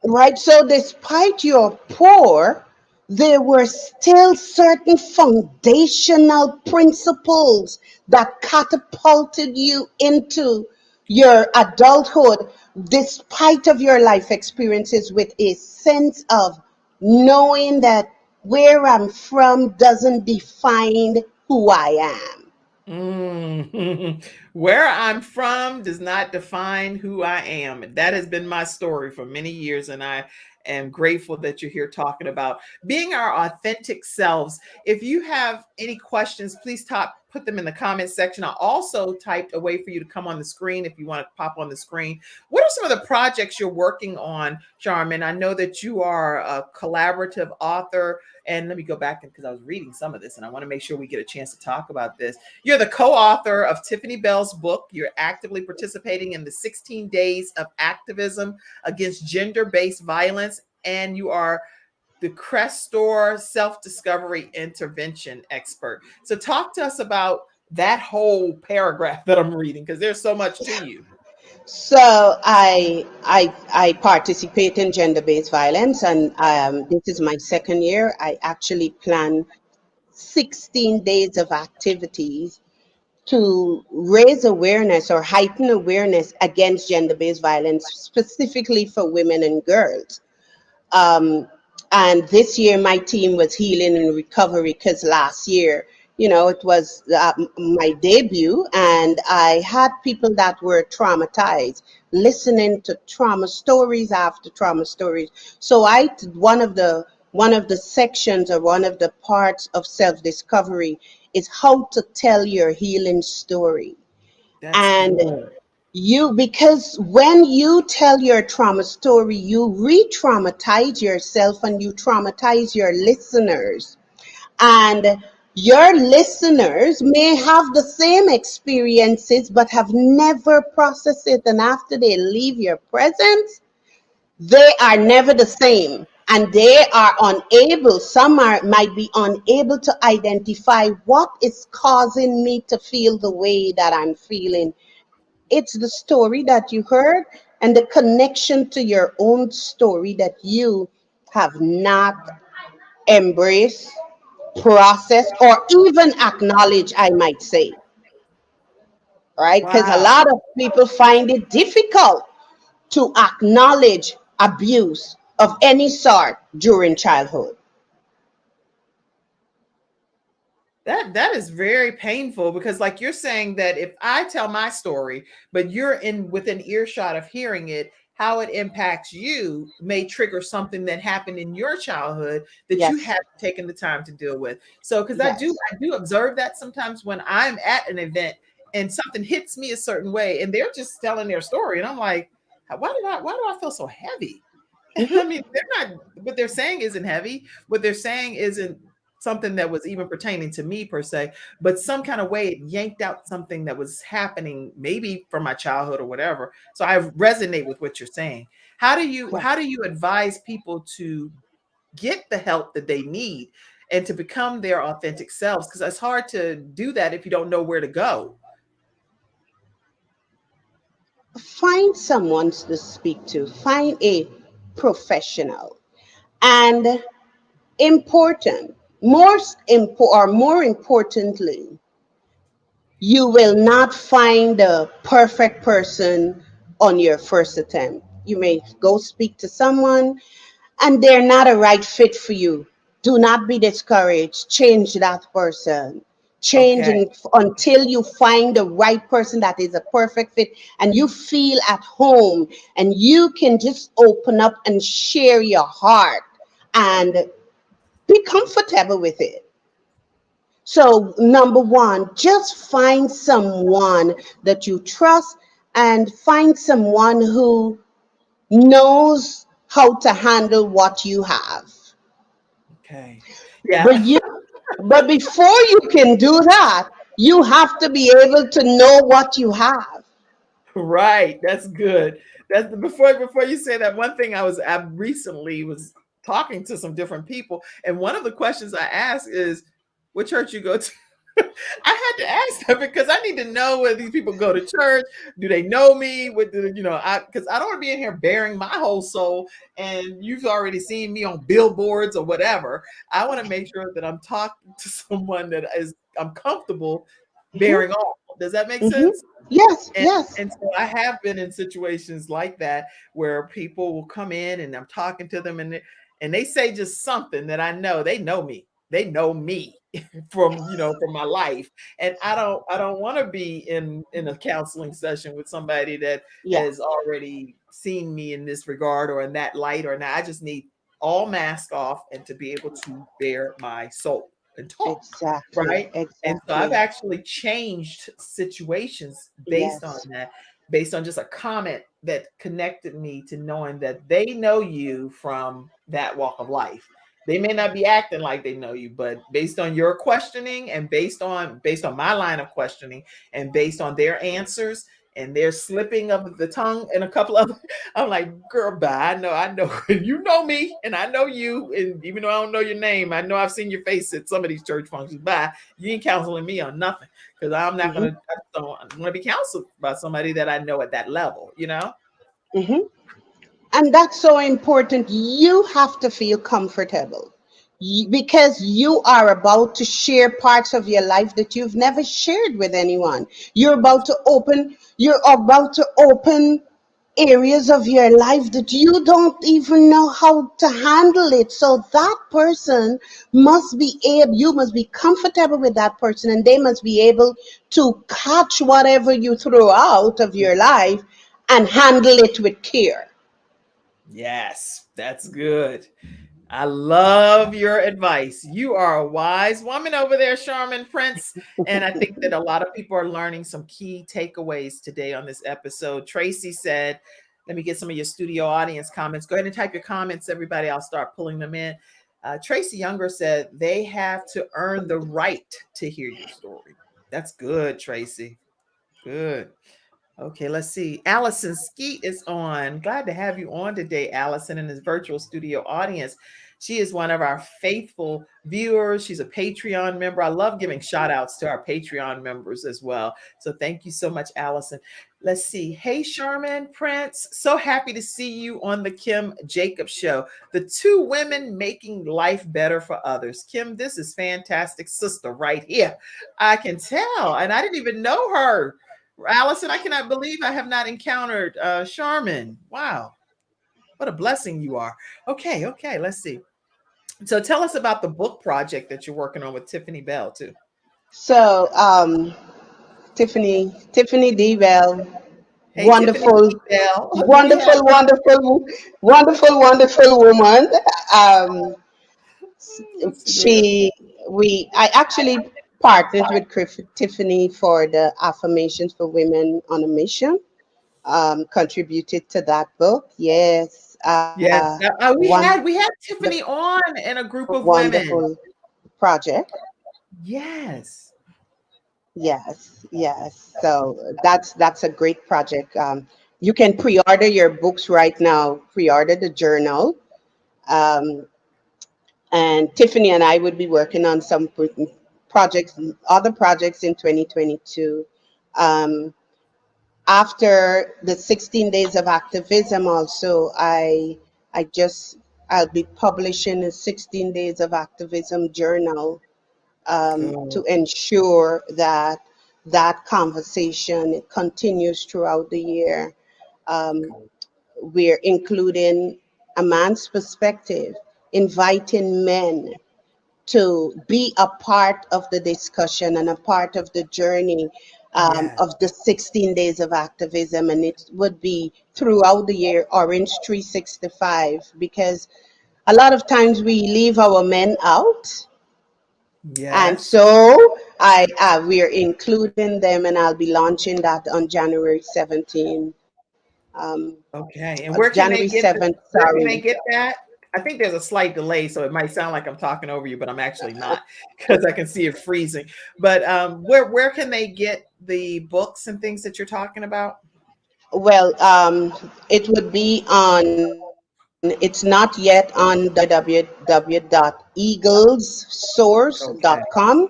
Right? So, despite your poor, there were still certain foundational principles that catapulted you into your adulthood, despite of your life experiences, with a sense of knowing that where I'm from doesn't define who I am. Mm. Where I'm from does not define who I am. That has been my story for many years, and I am grateful that you're here talking about being our authentic selves. If you have any questions, please put them in the comment section. I also typed a way for you to come on the screen if you want to pop on the screen. What are some of the projects you're working on, Sharmin? I know that you are a collaborative author. And let me go back because I was reading some of this and I want to make sure we get a chance to talk about this. You're the co-author of Tiffany Bell's book. You're actively participating in the 16 Days of Activism Against Gender-Based Violence, and you are the Crestor self-discovery intervention expert. So talk to us about that whole paragraph that I'm reading because there's so much to you. So I participate in gender-based violence, and this is my second year. I actually plan 16 days of activities to raise awareness or heighten awareness against gender-based violence, specifically for women and girls. Um, and this year, my team was healing and recovery because last year, it was my debut, and I had people that were traumatized, listening to trauma stories after trauma stories. So one of the sections or one of the parts of self-discovery is how to tell your healing story. That's And good. because when you tell your trauma story, you re-traumatize yourself and you traumatize your listeners. And your listeners may have the same experiences but have never processed it. And after they leave your presence, they are never the same. And they are unable, might be unable to identify what is causing me to feel the way that I'm feeling. It's the story that you heard and the connection to your own story that you have not embraced, processed, or even acknowledged, I might say, right? Because a Wow. lot of people find it difficult to acknowledge abuse of any sort during childhood. That is very painful because like you're saying that if I tell my story, but you're in within earshot of hearing it, how it impacts you may trigger something that happened in your childhood that you Yes, haven't taken the time to deal with. So because I do yes, I do observe that sometimes when I'm at an event and something hits me a certain way, and they're just telling their story, and I'm like, why do I feel so heavy? I Hmm. mean, they're not, what they're saying isn't heavy. What they're saying isn't something that was even pertaining to me per se, but some kind of way it yanked out something that was happening, maybe from my childhood or whatever. So I resonate with what you're saying. Yeah. How do you advise people to get the help that they need and to become their authentic selves? Because it's hard to do that if you don't know where to go. Find someone to speak to. Find a professional. And important, more importantly, you will not find the perfect person on your first attempt. You may go speak to someone and they're not a right fit for you. Do not be discouraged. Change that person. Okay. Until you find the right person that is a perfect fit and you feel at home and you can just open up and share your heart and be comfortable with it. So, number one, just find someone that you trust and find someone who knows how to handle what you have. Okay. But Yeah. before you can do that, you have to be able to know what you have. Right. That's good. That's before you say that, one thing I recently was talking to some different people, and one of the questions I asked is, what church you go to? I had to ask that because I need to know whether these people go to church. Do they know me? What do you know? Because I don't want to be in here bearing my whole soul, and you've already seen me on billboards or whatever. I want to make sure that I'm talking to someone that is I'm comfortable bearing Hmm. all. Does that make Hmm. sense? Yes, And yes. and so I have been in situations like that where people will come in and I'm talking to them, and they say just something that I know they know me. They know me from, from my life. And I don't want to be in a counseling session with somebody that Yeah, has already seen me in this regard or in that light or not. I just need all mask off and to be able to bear my soul and talk, exactly, right? And so I've exactly. actually changed situations based on Yes. that, based on just a comment that connected me to knowing that they know you from that walk of life. They may not be acting like they know you, but based on your questioning and based on my line of questioning and based on their answers and their slipping of the tongue and a couple of I'm like, girl, bye. I know you know me and I know you. And even though I don't know your name, I know I've seen your face at some of these church functions. Bye. You ain't counseling me on nothing. Because I'm not Hmm. gonna I don't want to be counseled by somebody that I know at that level. Hmm. And that's so important. You have to feel comfortable because you are about to share parts of your life that you've never shared with anyone. You're about to open areas of your life that you don't even know how to handle it. So that person you must be comfortable with that person and they must be able to catch whatever you throw out of your life and handle it with care. Yes, that's good. I love your advice. You are a wise woman over there, Sharmin Prince. And I think that a lot of people are learning some key takeaways today on this episode. Tracy said, let me get some of your studio audience comments. Go ahead and type your comments, everybody. I'll start pulling them in. Tracy Younger said, they have to earn the right to hear your story. That's good, Tracy. Good. Okay, let's see. Allison Skeet is on. Glad to have you on today, Allison, in this virtual studio audience. She is one of our faithful viewers. She's a Patreon member. I love giving shout outs to our Patreon members as well. So thank you so much, Allison. Let's see. Hey, Sharmin Prince. So happy to see you on the Kim Jacobs Show. The two women making life better for others. Kim, this is fantastic sister right here. I can tell. And I didn't even know her. Allison, I cannot believe I have not encountered Sharmin. Wow, what a blessing you are. Okay, let's see. So tell us about the book project that you're working on with Tiffany Bell, too. So, Tiffany D. Bell, Hey, Tiffany wonderful, Bell, do we have wonderful, her? wonderful, wonderful, wonderful woman. Um, Yes, it is. she, we, I actually partnered with Tiffany for the Affirmations for Women on a Mission. Contributed to that book. Yes, Yes. one We had Tiffany on in a group of women. wonderful project. Yes. Yes, yes. So that's a great project. You can pre-order your books right now. Pre-order the journal. Um, and Tiffany and I would be working on some projects, other projects in 2022. Um, After the 16 days of activism, also, I just I'll be publishing a 16 days of activism journal, to Good. ensure that that conversation continues throughout the year. Um, we're including a man's perspective, inviting men to be a part of the discussion and a part of the journey, Yes. of the 16 days of activism. And it would be throughout the year, Orange 365, because a lot of times we leave our men out. And Yes. so we are including them, and I'll be launching that on January 17th. Okay. And January 7th, where can they sorry. get that? I think there's a slight delay, so it might sound like I'm talking over you, but I'm actually not because I can see it freezing. But where can they get the books and things that you're talking about? Well, it would be on, it's not yet on Okay. www.eaglessource.com.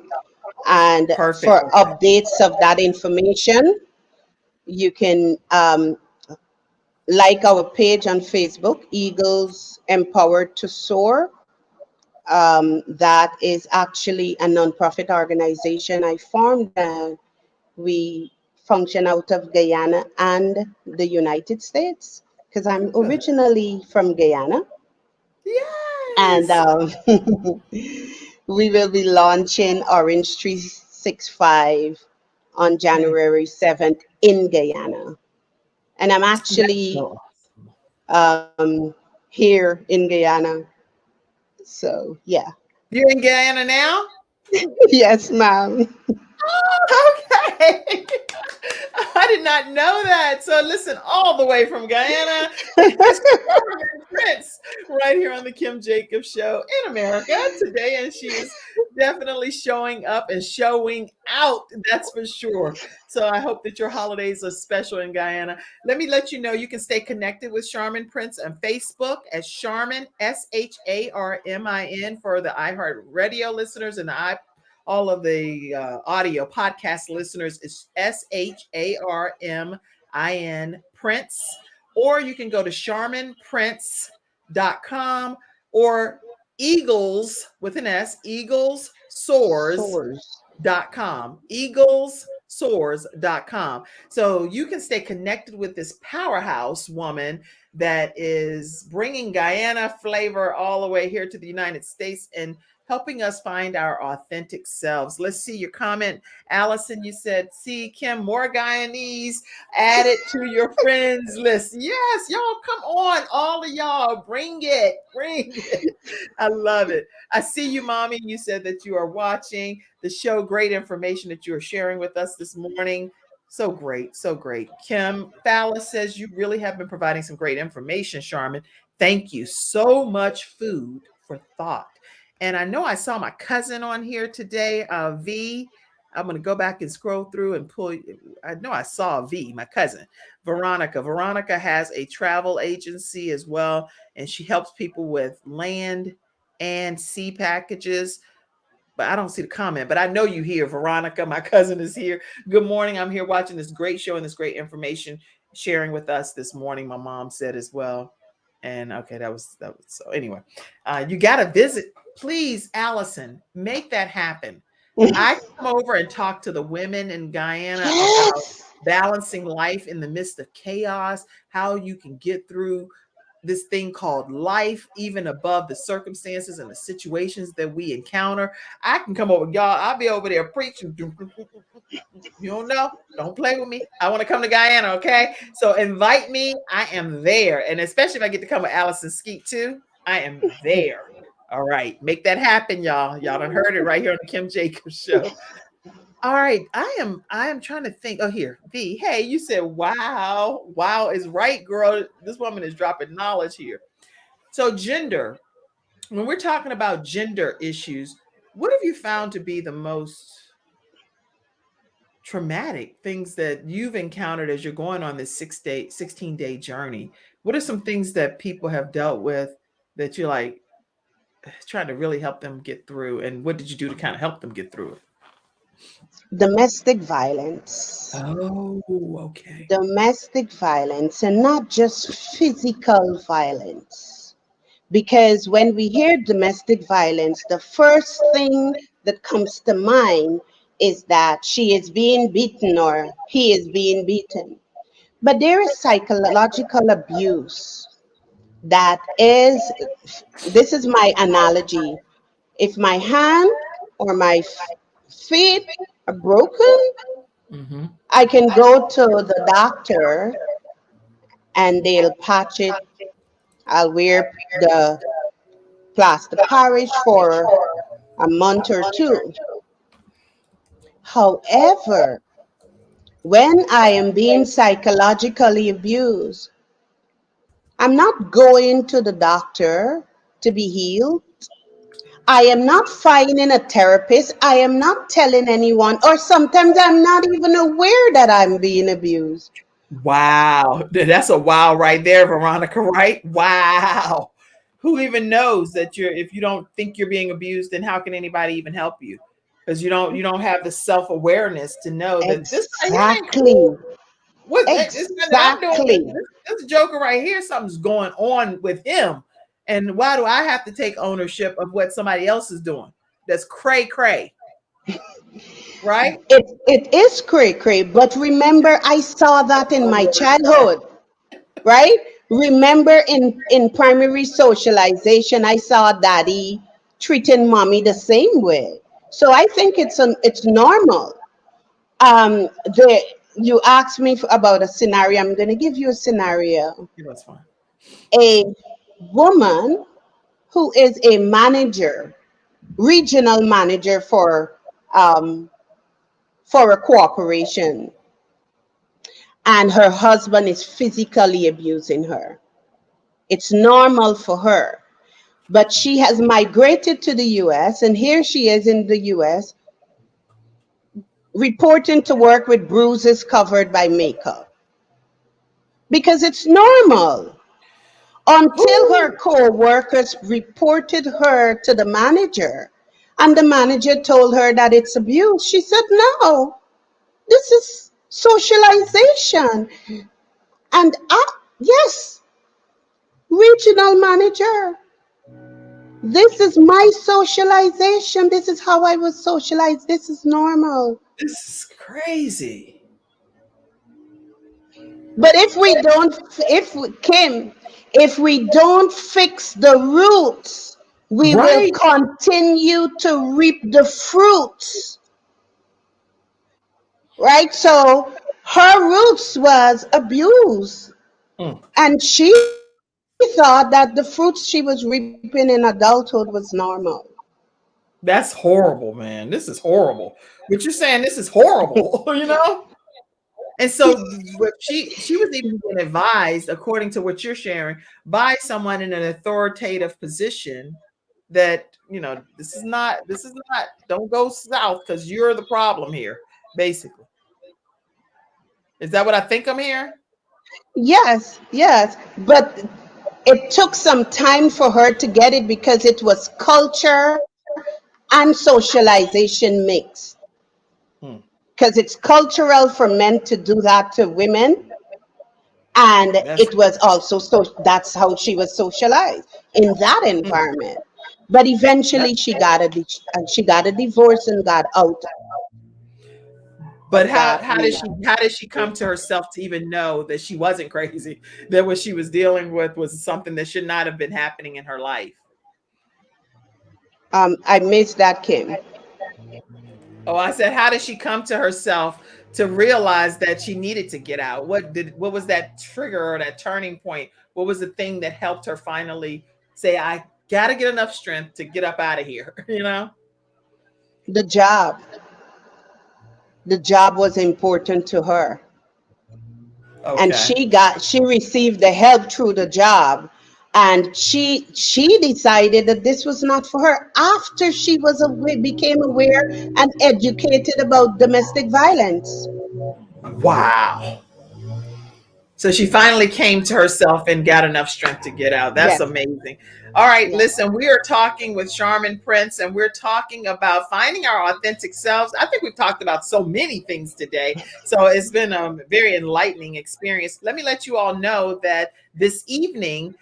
And Perfect. for updates of that information, you can like our page on Facebook, Eagles Empowered to Soar. That is actually a nonprofit organization I formed. We function out of Guyana and the United States, because I'm Good. originally from Guyana. And Yes. we will be launching Orange 365 on Okay. January 7th in Guyana. And I'm That's actually so awesome. here in Guyana. So, yeah. You're in Guyana now? Yes, ma'am. Okay. I did not know that. So listen, all the way from Guyana, it's Sharmin Prince right here on the Kim Jacobs Show in America today, and she is definitely showing up and showing out. That's for sure. So I hope that your holidays are special in Guyana. Let me let you know you can stay connected with Sharmin Prince on Facebook as Sharmin Sharmin for the iHeart Radio listeners and the all of the audio podcast listeners is Sharmin Prince, or you can go to charminprince.com or Eagles with an S, Eagles Soars Source. eaglessoars.com. So you can stay connected with this powerhouse woman that is bringing Guyana flavor all the way here to the United States and helping us find our authentic selves. Let's see your comment. Allison, you said, see, Kim, more Guyanese, add it to your friends list. Yes, y'all, come on, all of y'all, bring it, bring it. I love it. I see you, mommy. You said that you are watching the show. Great information that you are sharing with us this morning. So great, so great. Kim Fowler says you really have been providing some great information, Sharmin. Thank you. So much food for thought. And I know I saw my cousin on here today, V. I'm going to go back and scroll through and pull. I know I saw V, my cousin, Veronica. Veronica has a travel agency as well, and she helps people with land and sea packages. But I don't see the comment, but I know you here, Veronica. My cousin is here. Good morning. I'm here watching this great show and this great information sharing with us this morning. My mom said as well. And okay, that was so anyway. You gotta visit, please, Allison, make that happen. I come over and talk to the women in Guyana about Yes. balancing life in the midst of chaos, how you can get through this thing called life, even above the circumstances and the situations that we encounter. I can come over, y'all. I'll be over there preaching. You don't know? Don't play with me. I want to come to Guyana, okay? So invite me. I am there. And especially if I get to come with Allison Skeet too, I am there. All right, make that happen, y'all. Y'all done heard it right here on the Kim Jacobs Show. All right, I am trying to think. Oh, here, V. Hey, you said wow. Wow is right, girl. This woman is dropping knowledge here. So gender, when we're talking about gender issues, what have you found to be the most traumatic things that you've encountered as you're going on this 16-day journey? What are some things that people have dealt with that you're like trying to really help them get through? And what did you do to kind of help them get through it? Domestic violence. Oh, okay. Domestic violence, and not just physical violence. Because when we hear domestic violence, the first thing that comes to mind is that she is being beaten or he is being beaten. But there is psychological abuse that is, this is my analogy. If my hand or my feet are broken, Mm-hmm. I can go to the doctor and they'll patch it. I'll wear the plaster parish for a month or two. However, when I am being psychologically abused, I'm not going to the doctor to be healed. I am not finding a therapist. I am not telling anyone, or sometimes I'm not even aware that I'm being abused. Wow. That's a wow right there, Veronica, right? Wow. Who even knows that you're if you don't think you're being abused, then how can anybody even help you? Because you don't have the self-awareness to know that this right here ain't Exactly. cool. What it's not that I'm doing this, Exactly. this joker right here, something's going on with him. And why do I have to take ownership of what somebody else is doing? That's cray cray, right? It is cray cray, but remember, I saw that in my childhood, right? Remember, in primary socialization, I saw daddy treating mommy the same way. So I think it's normal. The You asked me about a scenario. I'm going to give you a scenario. That's fine. A woman who is a manager, regional manager um, for a corporation, and her husband is physically abusing her. It's normal for her. But she has migrated to the US, and here she is in the US, reporting to work with bruises covered by makeup because it's normal. Until her Ooh, co workers reported her to the manager, and the manager told her that it's abuse. She said, no, this is socialization. And yes, regional manager, this is my socialization. This is how I was socialized. This is normal. this is crazy. But if we don't, if we, Kim, if we don't fix the roots, we will Right. continue to reap the fruits, right? So her roots was abuse, Mm. and she thought that the fruits she was reaping in adulthood was normal. That's horrible, man. This is horrible. What you're saying, this is horrible, you know? And so what she was even being advised, according to what you're sharing, by someone in an authoritative position that, this is not, don't go south because you're the problem here, basically. Is that what I think I'm hearing? Yes, yes, but it took some time for her to get it because it was culture and socialization mixed. Hmm. Because it's cultural for men to do that to women, and That's it was also so that's how she was socialized in that mm, environment. But that, eventually, she got a divorce and got out but of how that how did she come to herself to even know that she wasn't crazy, that what she was dealing with was something that should not have been happening in her life? I missed that, Kim. Oh, I said, how did she come to herself to realize that she needed to get out? What was that trigger or that turning point? What was the thing that helped her finally say, got to get enough strength to get up out of here, you know? The job. The job was important to her. And Okay. she received the help through the job. And she decided that this was not for her after she was became aware and educated about domestic violence. Wow. So she finally came to herself and got enough strength to get out. That's Yes, amazing. All right, yes. listen, we are talking with Sharmin Prince, and we're talking about finding our authentic selves. I think we've talked about so many things today. So it's been a very enlightening experience. Let me let you all know that this evening,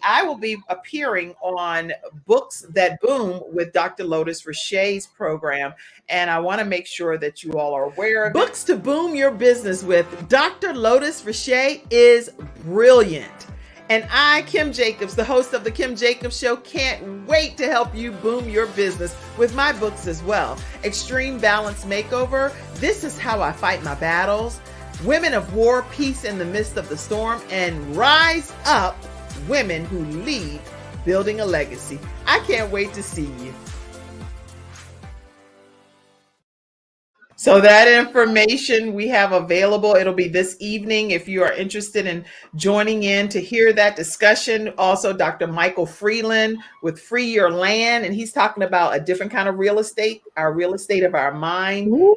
I will be appearing on Books That Boom with Dr. Lotus Richey's program. And I want to make sure that you all are aware of Books to Boom Your Business with Dr. Lotus Richey is brilliant. And I, Kim Jacobs, the host of The Kim Jacobs Show, can't wait to help you boom your business with my books as well. Extreme Balance Makeover, This Is How I Fight My Battles, Women of War, Peace in the Midst of the Storm, and Rise Up, Women Who Lead, Building a Legacy. I can't wait to see you. So that information we have available. It'll be this evening if you are interested in joining in to hear that discussion. Also, Dr. Michael Freeland with Free Your Land, and he's talking about a different kind of real estate, our real estate of our mind. Ooh.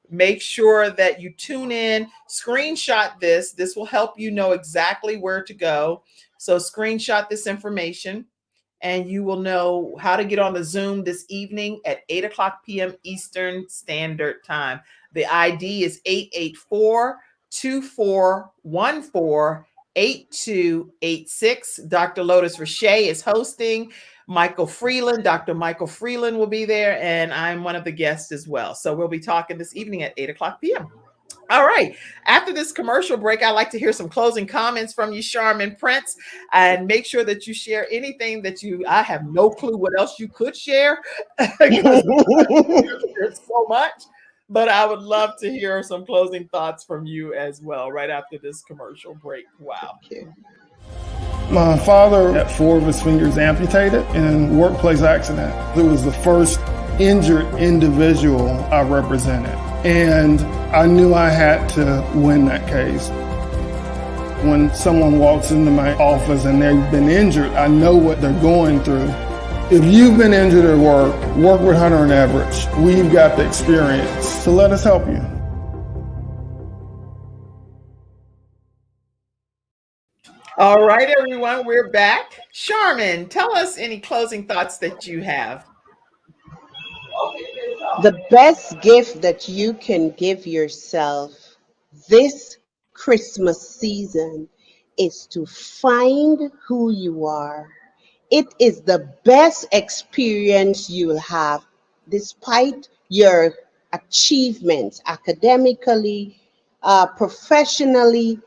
Make sure that you tune in, screenshot this. This will help you know exactly where to go. So screenshot this information, and you will know how to get on the Zoom this evening at 8 o'clock p.m. Eastern Standard Time. The ID is 884-2414-8286. Dr. Lotus Richey is hosting. Dr. Michael Freeland will be there, and I'm one of the guests as well. So we'll be talking this evening at 8 o'clock p.m. All right. After this commercial break, I'd like to hear some closing comments from you, Sharmin Prince, and make sure that you share anything I have no clue what else you could share because there's so much, but I would love to hear some closing thoughts from you as well right after this commercial break. Wow. My father had 4 of his fingers amputated in a workplace accident. It was the first injured individual I represented. And I knew I had to win that case. When someone walks into my office and they've been injured, I know what they're going through. If you've been injured at work with Hunter and Everett. We've got the experience, so let us help you. All right, everyone, we're back. Sharmin, tell us any closing thoughts that you have. The best gift that you can give yourself this Christmas season is to find who you are. It is the best experience you'll have, despite your achievements academically, professionally,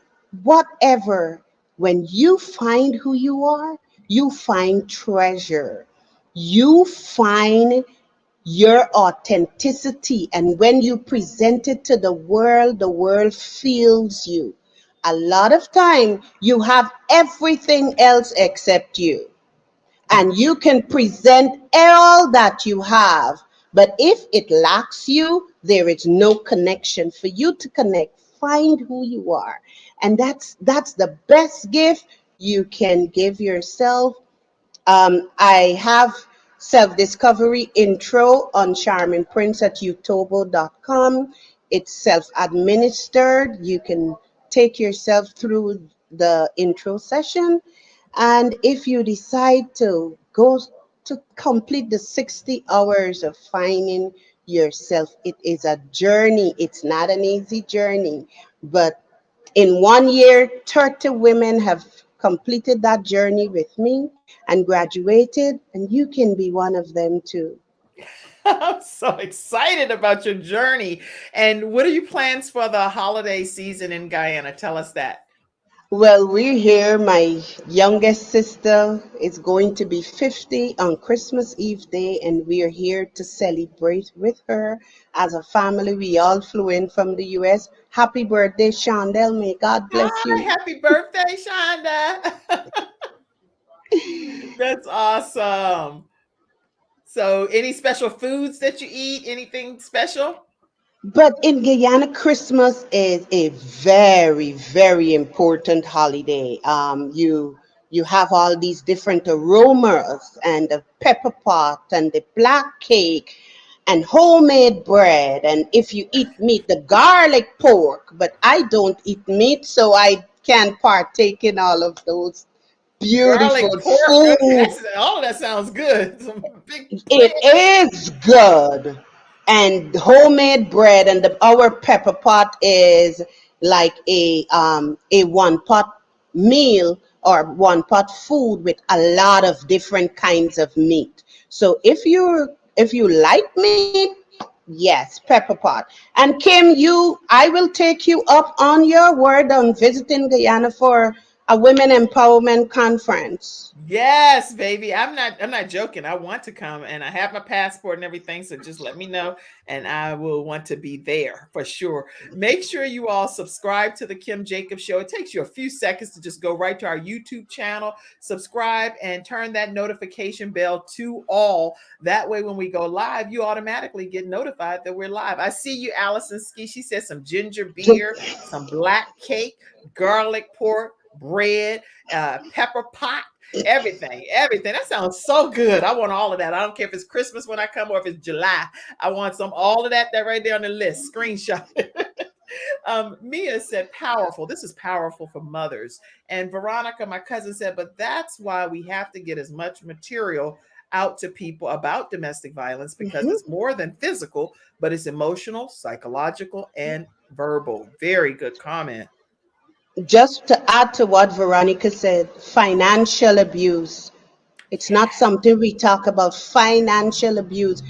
whatever. When you find who you are, you find treasure. You find your authenticity, and when you present it to the world feels you. A lot of time you have everything else except you, and you can present all that you have, but if it lacks you, there is no connection for you to connect. Find who you are, and that's the best gift you can give yourself. I have self-discovery intro on Sharmin Prince at utobo.com. It's self-administered. You can take yourself through the intro session. And if you decide to go to complete the 60 hours of finding yourself, it is a journey. It's not an easy journey, but in 1 year, 30 women have completed that journey with me and graduated, and you can be one of them too. I'm so excited about your journey. And what are your plans for the holiday season in Guyana? Tell us that. Well, we're here. My youngest sister is going to be 50 on Christmas Eve day, and we are here to celebrate with her as a family. We all flew in from the US. Happy birthday, Shondell. May God bless Hi, you. happy birthday, Shonda. That's awesome. So, any special foods that you eat? Anything special? But in Guyana, Christmas is a very, very important holiday. You have all these different aromas and the pepper pot and the black cake and homemade bread. And if you eat meat, the garlic pork. But I don't eat meat, so I can partake in all of those beautiful Garlic pork. Okay, food. all of that sounds good. Some big bread. It is good. And homemade bread and our pepper pot is like a one pot meal or one pot food with a lot of different kinds of meat. So if you like meat, yes, pepper pot. And Kim, I will take you up on your word on visiting Guyana for a women empowerment conference. Yes, baby. I'm not joking. I want to come and I have my passport and everything. So just let me know and I will want to be there for sure. Make sure you all subscribe to the Kim Jacobs Show. It takes you a few seconds to just go right to our YouTube channel, subscribe, and turn that notification bell to all. That way, when we go live, you automatically get notified that we're live. I see you, Allison Ski. She said some ginger beer, some black cake, garlic pork, bread, pepper pot, everything. That sounds so good. I want all of that. I don't care if it's Christmas when I come or if it's July. I want some all of that right there on the list. Screenshot. Mia said powerful. This is powerful for mothers. And Veronica, my cousin, said, but that's why we have to get as much material out to people about domestic violence because Mhm. it's more than physical, but it's emotional, psychological, and verbal. Very good comment. Just to add to what Veronica said, financial abuse. It's not something we talk about. Financial abuse.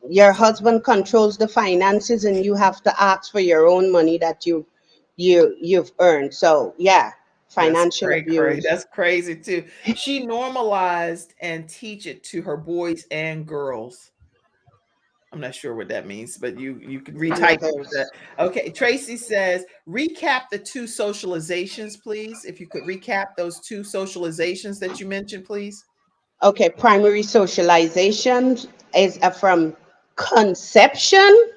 Your husband controls the finances, and you have to ask for your own money that you've earned. So yeah, That's financial crazy. abuse. That's crazy too. She normalized and teach it to her boys and girls. I'm not sure what that means, but you can retype that. Mothers. Okay, Tracy says recap the two socializations, please. If you could recap those two socializations that you mentioned, please. Okay, primary socialization is from conception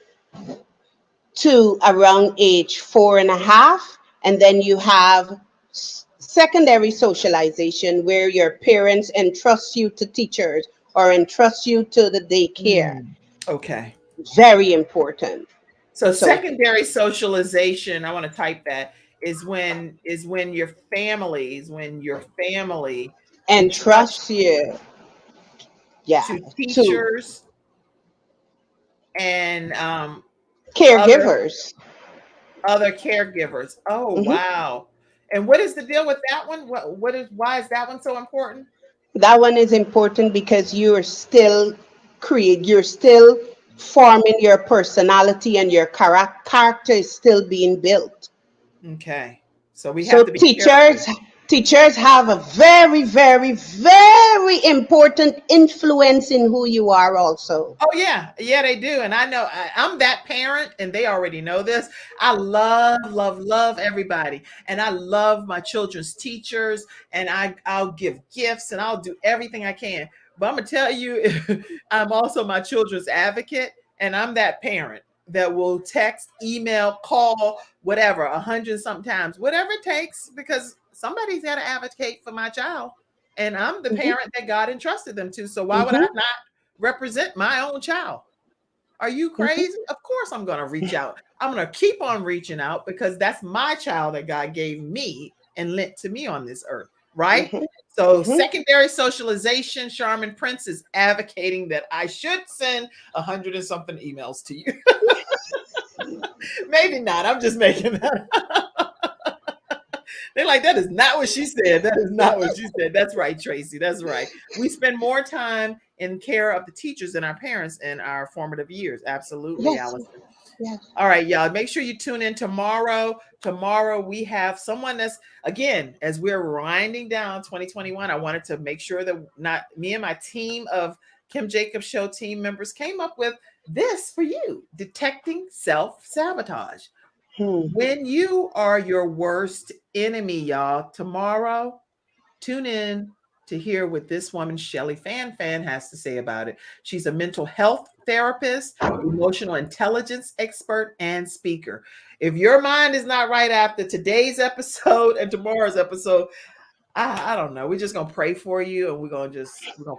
to around age 4.5. And then you have secondary socialization where your parents entrust you to teachers or entrust you to the daycare. Okay. Very important. So So secondary socialization, I want to type that, is when your family entrusts entrust you, yeah, to to teachers and other caregivers. other caregivers. Oh Mhm. wow. And what is the deal with that one? Why is that one so important? That one is important because you're still forming your personality and your character is still being built. Okay. So we have So to be careful. teachers have a very, very, very important influence in who you are also. Oh yeah, they do, and I know I'm that parent, and they already know this. I love everybody, and I love my children's teachers, and I'll give gifts, and I'll do everything I can. But I'm gonna tell you, I'm also my children's advocate, and I'm that parent that will text, email, call, whatever, 100 sometimes, whatever it takes, because somebody's got to advocate for my child, and I'm the Mhm, parent that God entrusted them to. So why would I mhm, not represent my own child? Are you mhm, crazy? Of course I'm going to reach out. I'm going to keep on reaching out because that's my child that God gave me and lent to me on this earth, right? mhm, So mhm. secondary socialization, Sharmin Prince is advocating that I should send 100 and something emails to you. Maybe not. I'm just making that. They're like, that is not what she said. That is not what she said. That's right, Tracy. That's right. We spend more time in care of the teachers than our parents in our formative years. Absolutely, Yes, Allison. yes. All right, y'all. Make sure you tune in tomorrow. Tomorrow we have someone that's again, as we're winding down 2021. I wanted to make sure that not me and my team of Kim Jacobs Show team members came up with this for you: detecting self-sabotage. Hmm. When you are your worst enemy, y'all, tomorrow, tune in to hear what this woman, Shelly Fan, has to say about it. She's a mental health therapist, emotional intelligence expert, and speaker. If your mind is not right after today's episode and tomorrow's episode, I don't know. We're just gonna pray for you, and we're gonna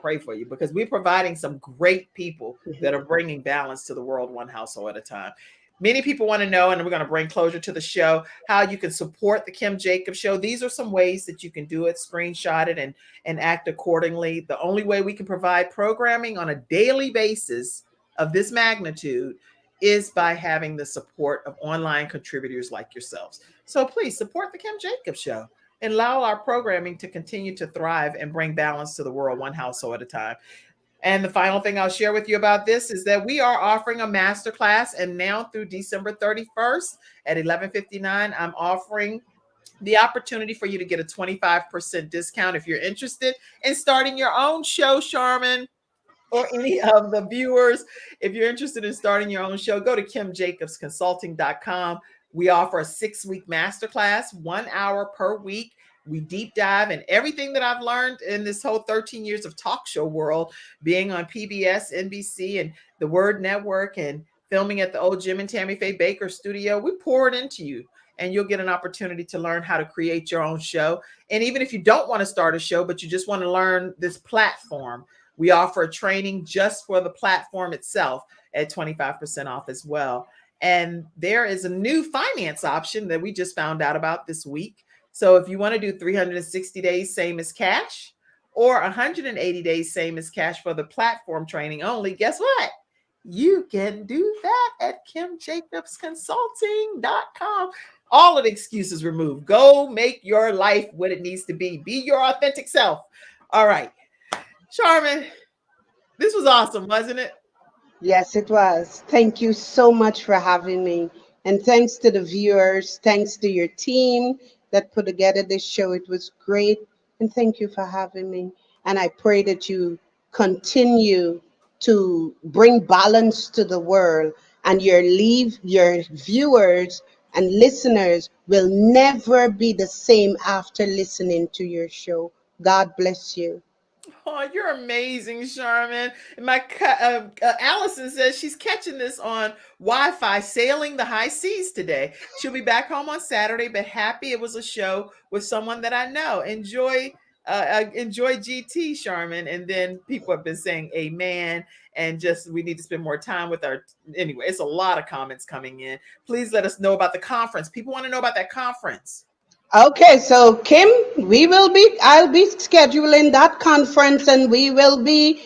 pray for you, because we're providing some great people that are bringing balance to the world, one household at a time. Many people want to know, and we're going to bring closure to the show, how you can support the Kim Jacobs Show. These are some ways that you can do it, screenshot it, and act accordingly. The only way we can provide programming on a daily basis of this magnitude is by having the support of online contributors like yourselves. So please support the Kim Jacobs Show and allow our programming to continue to thrive and bring balance to the world, one household at a time. And the final thing I'll share with you about this is that we are offering a masterclass, and now through December 31st at 11:59, I'm offering the opportunity for you to get a 25% discount if you're interested in starting your own show, Sharmin, or any of the viewers. If you're interested in starting your own show, go to kimjacobsconsulting.com. We offer a 6-week masterclass, 1 hour per week. We deep dive in everything that I've learned in this whole 13 years of talk show world, being on PBS, NBC, and the Word Network, and filming at the old Jim and Tammy Faye Baker studio. We pour it into you, and you'll get an opportunity to learn how to create your own show. And even if you don't want to start a show, but you just want to learn this platform, we offer a training just for the platform itself at 25% off as well. And there is a new finance option that we just found out about this week. So if you want to do 360 days, same as cash, or 180 days, same as cash for the platform training only, guess what? You can do that at kimjacobsconsulting.com. All of the excuses removed. Go make your life what it needs to be. Be your authentic self. All right. Sharmin, this was awesome, wasn't it? Yes, it was. Thank you so much for having me. And thanks to the viewers, thanks to your team that put together this show. It was great. And thank you for having me. And I pray that you continue to bring balance to the world, and your viewers and listeners will never be the same after listening to your show. God bless you. Oh, you're amazing, Sharmin. And my Allison says she's catching this on Wi-Fi, sailing the high seas today. She'll be back home on Saturday, but happy it was a show with someone that I know. Enjoy GT, Sharmin. And then people have been saying amen, and just we need to spend more time with our. Anyway, it's a lot of comments coming in. Please let us know about the conference. People want to know about that conference. Okay, so Kim, I'll be scheduling that conference, and you will be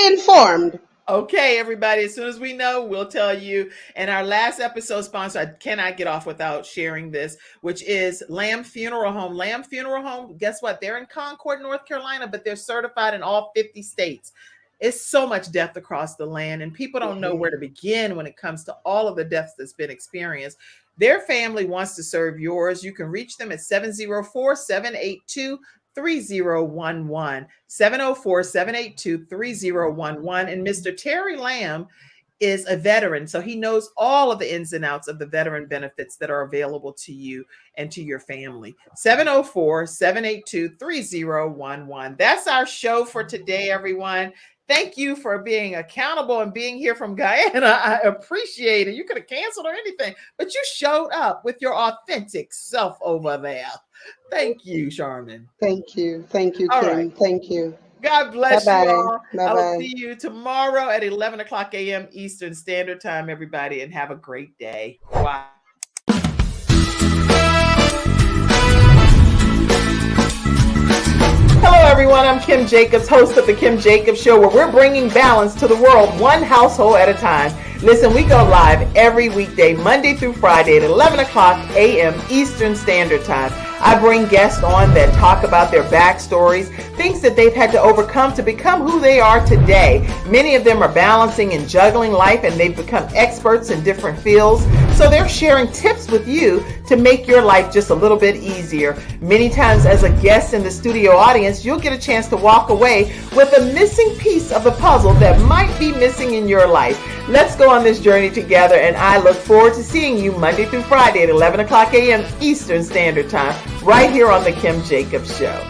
informed. Okay, everybody, as soon as we know, we'll tell you. And our last episode sponsor, I cannot get off without sharing this, which is Lamb Funeral Home. Lamb Funeral Home, guess what? They're in Concord, North Carolina, but they're certified in all 50 states. It's so much death across the land, and people don't know where to begin when it comes to all of the deaths that's been experienced. Their family wants to serve yours. You can reach them at 704-782-3011, 704-782-3011. And Mr. Terry Lamb is a veteran, so he knows all of the ins and outs of the veteran benefits that are available to you and to your family. 704-782-3011. That's our show for today, everyone. Thank you for being accountable and being here from Guyana. I appreciate it. You could have canceled or anything, but you showed up with your authentic self over there. Thank you, Sharmin. Thank you. Thank you, All Kim. right. Thank you. God bless Bye-bye. you all. I will Bye-bye. see you tomorrow at 11 o'clock a.m. Eastern Standard Time, everybody, and have a great day. Bye. Hello, everyone. I'm Kim Jacobs, host of The Kim Jacobs Show, where we're bringing balance to the world, one household at a time. Listen, we go live every weekday, Monday through Friday at 11 o'clock a.m. Eastern Standard Time. I bring guests on that talk about their backstories, things that they've had to overcome to become who they are today. Many of them are balancing and juggling life, and they've become experts in different fields. So they're sharing tips with you to make your life just a little bit easier. Many times as a guest in the studio audience, you'll get a chance to walk away with a missing piece of the puzzle that might be missing in your life. Let's go on this journey together, and I look forward to seeing you Monday through Friday at 11 o'clock a.m. Eastern Standard Time, right here on The Kim Jacobs Show.